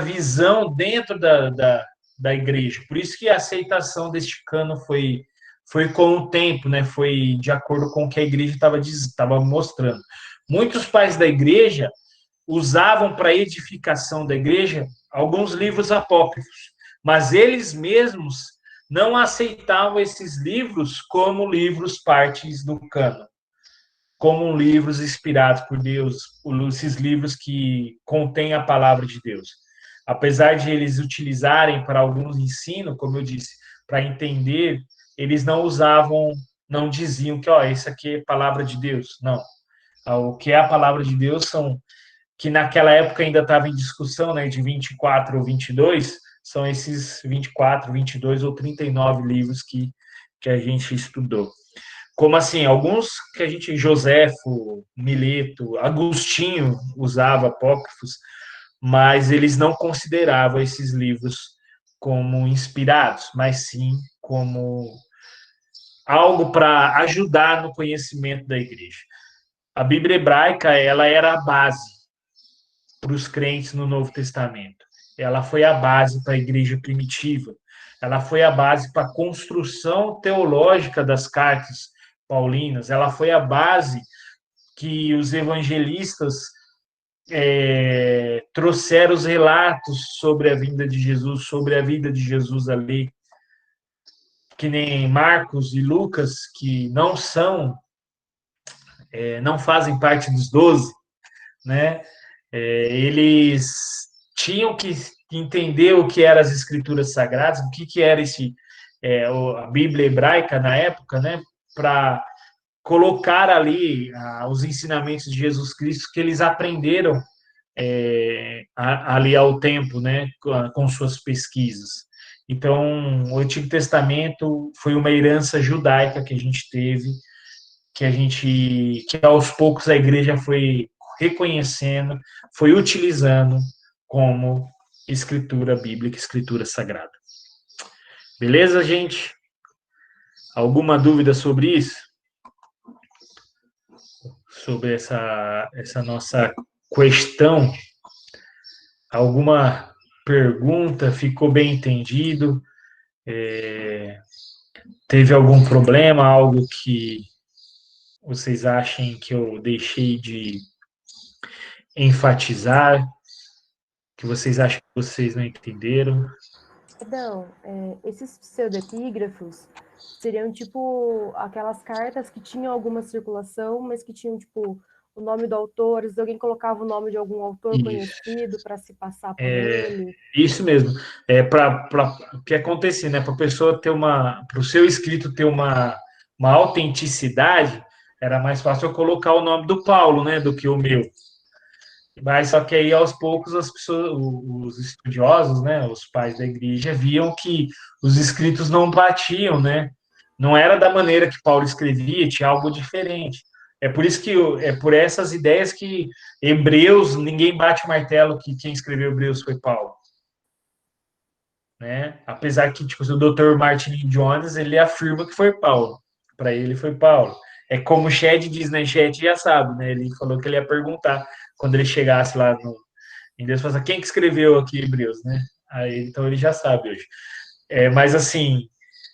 visão dentro da igreja. Por isso que a aceitação deste cano foi com o tempo, né? Foi de acordo com o que a igreja estava mostrando. Muitos pais da igreja usavam para edificação da igreja alguns livros apócrifos, mas eles mesmos não aceitavam esses livros como livros partes do cânon, como livros inspirados por Deus, esses livros que contêm a palavra de Deus. Apesar de eles utilizarem para alguns ensino, como eu disse, para entender, eles não usavam, não diziam que, isso aqui é palavra de Deus. Não. O que é a palavra de Deus são, que naquela época ainda estava em discussão, né, de 24 ou 22, são esses 24, 22 ou 39 livros que a gente estudou. Como assim, alguns que a gente, Joséfo, Mileto, Agostinho usava apócrifos, mas eles não consideravam esses livros como inspirados, mas sim como algo para ajudar no conhecimento da igreja. A Bíblia hebraica, ela era a base para os crentes no Novo Testamento. Ela foi a base para a igreja primitiva. Ela foi a base para a construção teológica das cartas paulinas. Ela foi a base que os evangelistas trouxeram os relatos sobre a vinda de Jesus, sobre a vida de Jesus ali, que nem Marcos e Lucas, que não fazem parte dos 12, né? Eles tinham que entender o que eram as escrituras sagradas, o que era a Bíblia hebraica na época, né? Para colocar ali os ensinamentos de Jesus Cristo que eles aprenderam ali ao tempo, né, com suas pesquisas. Então, o Antigo Testamento foi uma herança judaica que a gente teve, que aos poucos a igreja foi reconhecendo, foi utilizando como escritura bíblica, escritura sagrada. Beleza, gente? Alguma dúvida sobre isso? Sobre essa nossa questão? Alguma pergunta? Ficou bem entendido? Teve algum problema? Algo que vocês achem que eu deixei de enfatizar? Que vocês acham que vocês não entenderam? Então, esses pseudepígrafos seriam tipo aquelas cartas que tinham alguma circulação, mas que tinham tipo o nome do autor, às vezes alguém colocava o nome de algum autor conhecido para se passar por ele. Isso mesmo. Para o que acontecia, né? Para a pessoa ter para o seu escrito ter uma autenticidade, era mais fácil eu colocar o nome do Paulo, né, do que o meu. Mas só que aí, aos poucos, as pessoas, os estudiosos, né, os pais da igreja, viam que os escritos não batiam, né, Não era da maneira que Paulo escrevia, tinha algo diferente. É por isso que é por essas ideias que Hebreus, ninguém bate o martelo que quem escreveu Hebreus foi Paulo, né? Apesar que tipo, o Dr. Martin Jones, ele afirma que foi Paulo. Para ele foi Paulo. É como o Shed diz, né? Shed já sabe, né? Ele falou que ele ia perguntar quando ele chegasse lá no em Deus, falou assim, quem que escreveu aqui Hebreus, né? Aí, então ele já sabe hoje. Mas assim,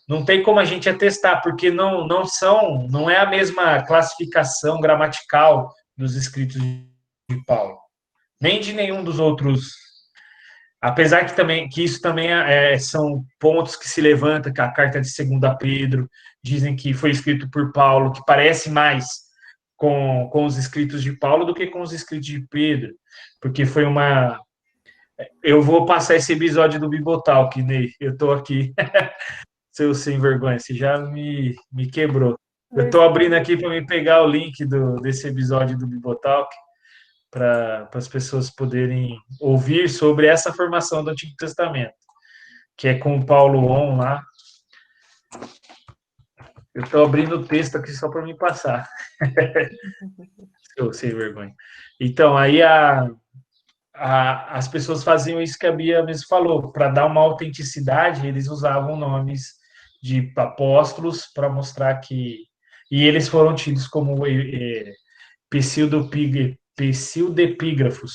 não tem como a gente atestar, porque não é a mesma classificação gramatical dos escritos de Paulo, nem de nenhum dos outros. Apesar que isso também são pontos que se levanta, que a carta de 2 Pedro dizem que foi escrito por Paulo, que parece mais com os escritos de Paulo do que com os escritos de Pedro, porque foi uma. Eu vou passar esse episódio do Bibotalk, Ney. Eu tô aqui. Seu sem vergonha, você já me quebrou. Eu estou abrindo aqui para me pegar o link desse episódio do Bibotalk para as pessoas poderem ouvir sobre essa formação do Antigo Testamento, que é com o Paulo On lá. Eu estou abrindo o texto aqui só para me passar. Seu sem vergonha. Então, aí as pessoas faziam isso que a Bia mesmo falou, para dar uma autenticidade, eles usavam nomes de apóstolos para mostrar que. E eles foram tidos como pseudepígrafos,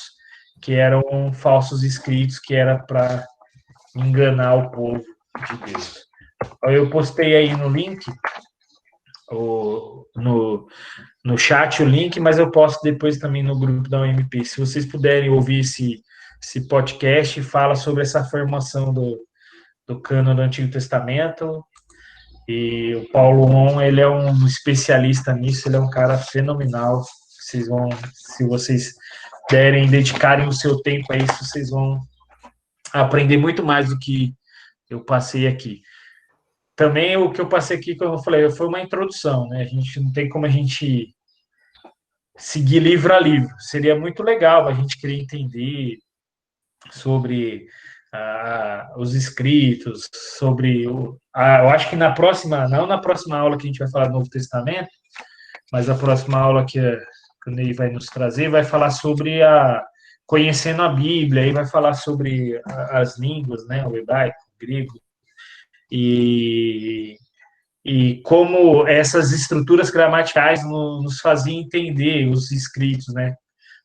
que eram falsos escritos, que era para enganar o povo de Deus. Eu postei aí no link, no chat o link, mas eu posto depois também no grupo da UMP. Se vocês puderem ouvir esse podcast, fala sobre essa formação do cânon do Antigo Testamento. E o Paulo On, ele é um especialista nisso, ele é um cara fenomenal. Se vocês dedicarem o seu tempo a isso, vocês vão aprender muito mais do que eu passei aqui. Também o que eu passei aqui, como eu falei, foi uma introdução, né? A gente não tem como a gente seguir livro a livro. Seria muito legal a gente querer entender sobre os escritos, sobre eu acho que não na próxima aula que a gente vai falar do Novo Testamento, mas a próxima aula que o Ney vai nos trazer vai falar sobre conhecendo a Bíblia, aí vai falar sobre as línguas, né, o hebraico, o grego, e, e como essas estruturas gramaticais nos faziam entender os escritos, né,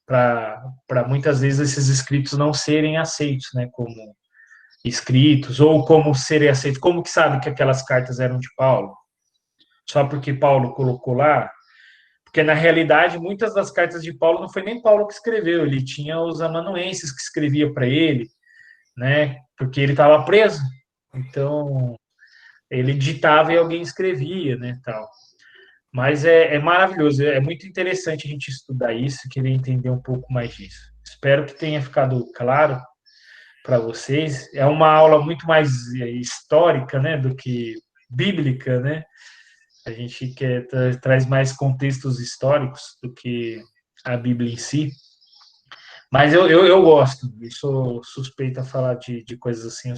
para muitas vezes esses escritos não serem aceitos, né, como escritos, ou como serem aceitos. Como que sabe que aquelas cartas eram de Paulo? Só porque Paulo colocou lá? Porque, na realidade, muitas das cartas de Paulo não foi nem Paulo que escreveu, ele tinha os amanuenses que escrevia para ele, né? Porque ele estava preso. Então, ele ditava e alguém escrevia, né, tal. Mas é maravilhoso, é muito interessante a gente estudar isso, querer entender um pouco mais disso. Espero que tenha ficado claro para vocês. É uma aula muito mais histórica, né, do que bíblica, né? A gente traz mais contextos históricos do que a Bíblia em si. Mas eu gosto, eu sou suspeito a falar de coisas assim,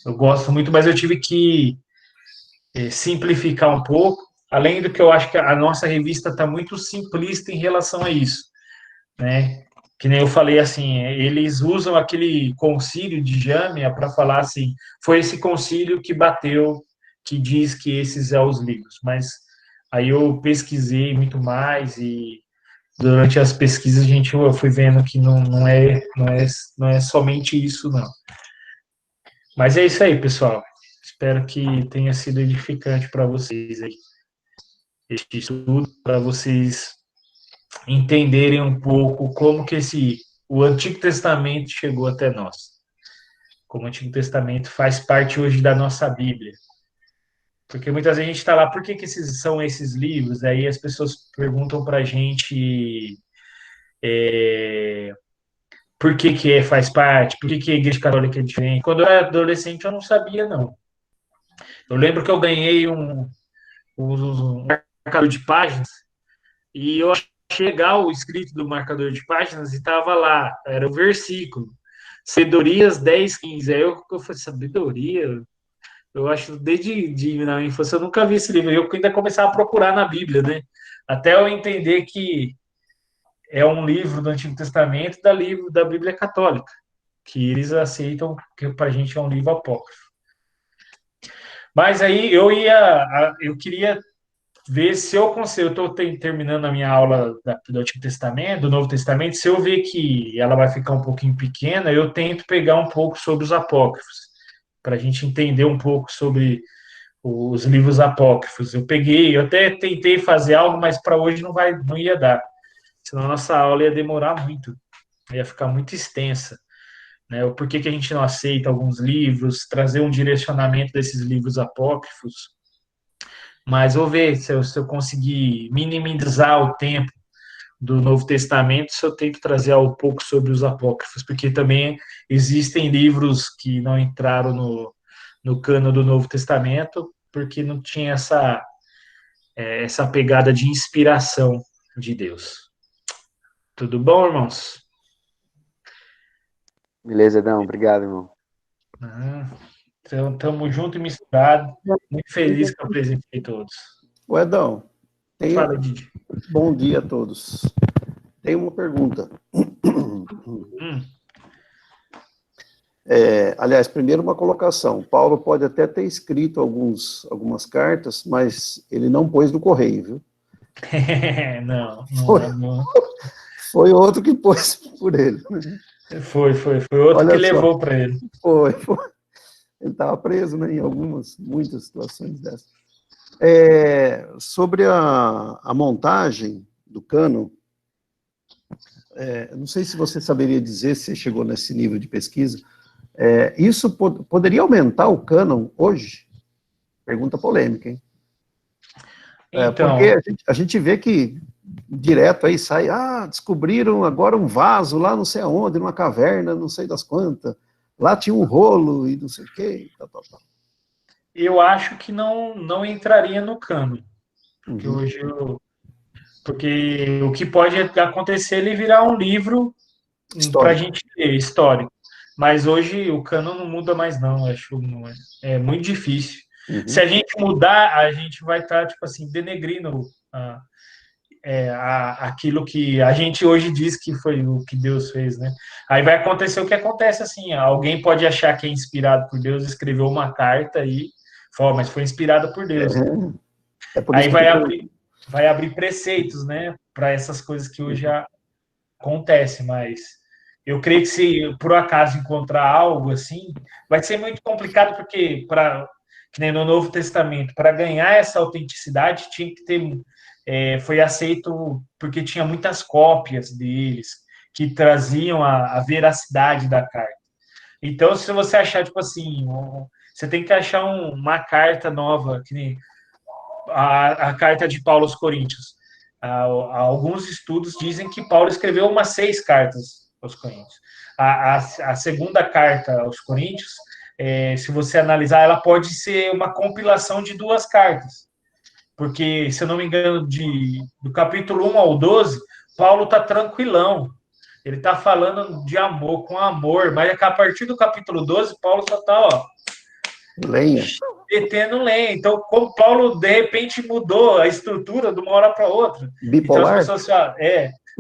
eu gosto muito, mas eu tive que simplificar um pouco, além do que eu acho que a nossa revista está muito simplista em relação a isso, né? Que nem eu falei assim, eles usam aquele concílio de Jâmia para falar assim, foi esse concílio que bateu, que diz que esses são os livros, mas aí eu pesquisei muito mais e durante as pesquisas eu fui vendo que não é somente isso, não. Mas é isso aí, pessoal. Espero que tenha sido edificante para vocês aí, este estudo, para vocês entenderem um pouco como que o Antigo Testamento chegou até nós. Como o Antigo Testamento faz parte hoje da nossa Bíblia. Porque muitas vezes a gente está lá, por que são esses livros? Aí as pessoas perguntam para a gente por que faz parte, por que a Igreja Católica é diferente. Quando eu era adolescente eu não sabia, não. Eu lembro que eu ganhei um marcador de páginas e eu achei legal o escrito do marcador de páginas e estava lá, era o versículo. Sabedorias 10, 15. Aí eu falei, sabedoria? Eu acho, na minha infância, eu nunca vi esse livro. Eu ainda começava a procurar na Bíblia, né? Até eu entender que é um livro do Antigo Testamento da Bíblia Católica, que eles aceitam que para a gente é um livro apócrifo. Mas aí eu queria ver se eu consigo. Eu estou terminando a minha aula do Antigo Testamento, do Novo Testamento. Se eu ver que ela vai ficar um pouquinho pequena, eu tento pegar um pouco sobre os apócrifos, para a gente entender um pouco sobre os livros apócrifos. Eu até tentei fazer algo, mas para hoje não ia dar. Senão a nossa aula ia demorar muito, ia ficar muito extensa. Né? O porquê que a gente não aceita alguns livros, trazer um direcionamento desses livros apócrifos. Mas vou ver se eu conseguir minimizar o tempo do Novo Testamento, se eu tento trazer um pouco sobre os apócrifos, porque também existem livros que não entraram no cano do Novo Testamento, porque não tinha essa pegada de inspiração de Deus. Tudo bom, irmãos? Beleza, Edão. Obrigado, irmão. Então, estamos juntos e misturados. Muito feliz que eu apresentei todos. O Edão, Fala, Didi. bom dia a todos. Tem uma pergunta. Aliás, primeiro uma colocação. Paulo pode até ter escrito algumas cartas, mas ele não pôs no correio, viu? Não. Foi outro que pôs por ele. Foi outro Olha que só. levou para ele. Foi. Ele estava preso, né, em muitas situações dessas. Sobre a montagem do cânon, não sei se você saberia dizer, se chegou nesse nível de pesquisa, isso poderia aumentar o cânon hoje? Pergunta polêmica, hein? Então, porque a gente vê que direto aí sai, descobriram agora um vaso lá não sei aonde, numa caverna, não sei das quantas, lá tinha um rolo e não sei o quê, tal. eu acho que não entraria no cânon. Porque hoje porque o que pode acontecer é ele virar um livro para a gente ler, histórico. Mas hoje o cânon não muda mais, não. Acho é muito difícil. Se a gente mudar, a gente vai estar, tipo assim, denegrindo aquilo que a gente hoje diz que foi o que Deus fez, né? Aí vai acontecer o que acontece, assim, alguém pode achar que é inspirado por Deus, escreveu uma carta e falou, mas foi inspirada por Deus. Aí vai abrir preceitos, né, para essas coisas que hoje já acontecem, mas eu creio que se por acaso encontrar algo assim, vai ser muito complicado, porque que nem no Novo Testamento, para ganhar essa autenticidade tinha que ter foi aceito porque tinha muitas cópias deles que traziam a veracidade da carta. Então, se você achar, tipo assim, você tem que achar uma carta nova, que nem a carta de Paulo aos Coríntios. Alguns estudos dizem que Paulo escreveu umas 6 cartas aos Coríntios. A segunda carta aos Coríntios, se você analisar, ela pode ser uma compilação de 2 cartas. Porque, se eu não me engano, do capítulo 1 ao 12, Paulo está tranquilão. Ele está falando de amor, com amor, mas a partir do capítulo 12, Paulo só está, lenha. Detendo lenha. Então, como Paulo, de repente, mudou a estrutura de uma hora para outra. Bipolar? Então,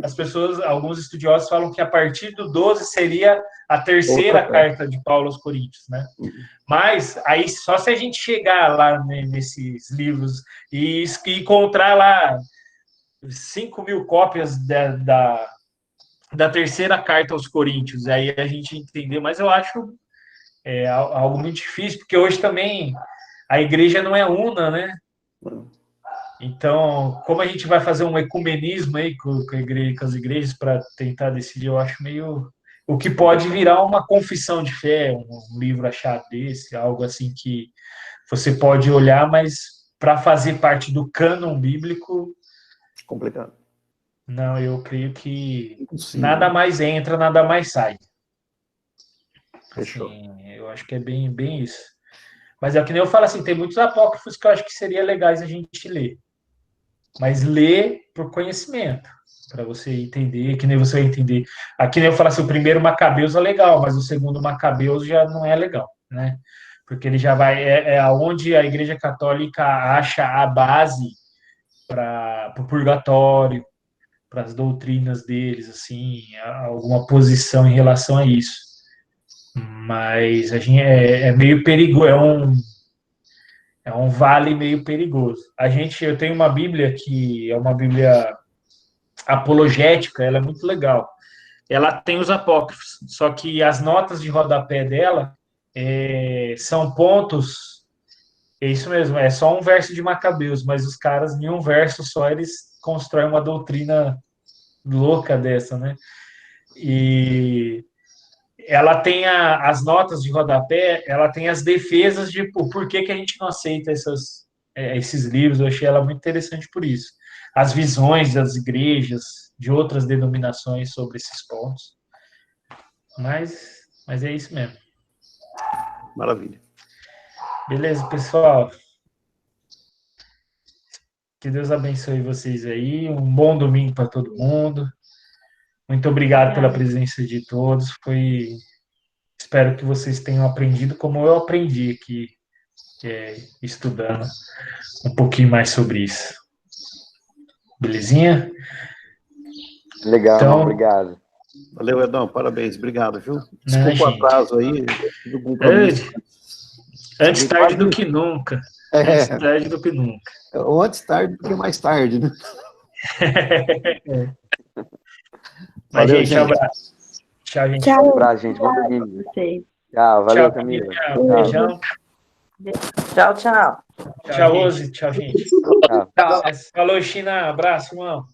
as pessoas, alguns estudiosos falam que a partir do 12 seria a terceira carta de Paulo aos Coríntios, né? Mas, aí, só se a gente chegar lá nesses livros e encontrar lá 5.000 cópias da terceira carta aos Coríntios, aí a gente entender, mas eu acho algo muito difícil, porque hoje também a igreja não é una, né? Então, como a gente vai fazer um ecumenismo aí com as igrejas para tentar decidir, eu acho meio... O que pode virar uma confissão de fé, um livro achado desse, algo assim que você pode olhar, mas para fazer parte do cânon bíblico... Complicado. Não, eu creio que nada mais entra, nada mais sai. Fechou. Assim, eu acho que é bem isso. Mas é que nem eu falo assim, tem muitos apócrifos que eu acho que seria legais a gente ler. Mas ler por conhecimento, para você entender, que nem você vai entender. Aqui nem eu falo assim, o primeiro Macabeus é legal, mas o segundo Macabeus já não é legal, né? porque ele já vai, é aonde a Igreja Católica acha a base para o purgatório, para as doutrinas deles, assim, alguma posição em relação a isso. Mas a gente é meio perigoso, é um vale meio perigoso. Eu tenho uma Bíblia que é uma Bíblia apologética, ela é muito legal. Ela tem os apócrifos, só que as notas de rodapé dela são pontos. É isso mesmo, é só um verso de Macabeus, mas os caras, em um verso só, eles constroem uma doutrina louca dessa, né? E ela tem as notas de rodapé, ela tem as defesas de por que a gente não aceita esses livros. Eu achei ela muito interessante por isso. As visões das igrejas, de outras denominações sobre esses pontos. Mas é isso mesmo. Maravilha. Beleza, pessoal. Que Deus abençoe vocês aí. Um bom domingo para todo mundo. Muito obrigado pela presença de todos. Espero que vocês tenham aprendido como eu aprendi aqui, estudando um pouquinho mais sobre isso. Belezinha? Legal, Então, obrigado. Valeu, Edão, parabéns, obrigado, viu? Desculpa o gente. atraso aí, tive um compromisso. Antes tarde do que nunca. Antes tarde do que nunca. Ou antes tarde do que mais tarde, né? Mas, Valeu, gente, um abraço. Tchau, gente. Tchau. Um abraço, gente. Bom domingo. Vocês. Tchau, valeu, Tchau, Camila. Beijão. Tchau, tchau. Tchau, Rose. Tchau, gente. Tchau. Tchau. Falou, China. Abraço, irmão.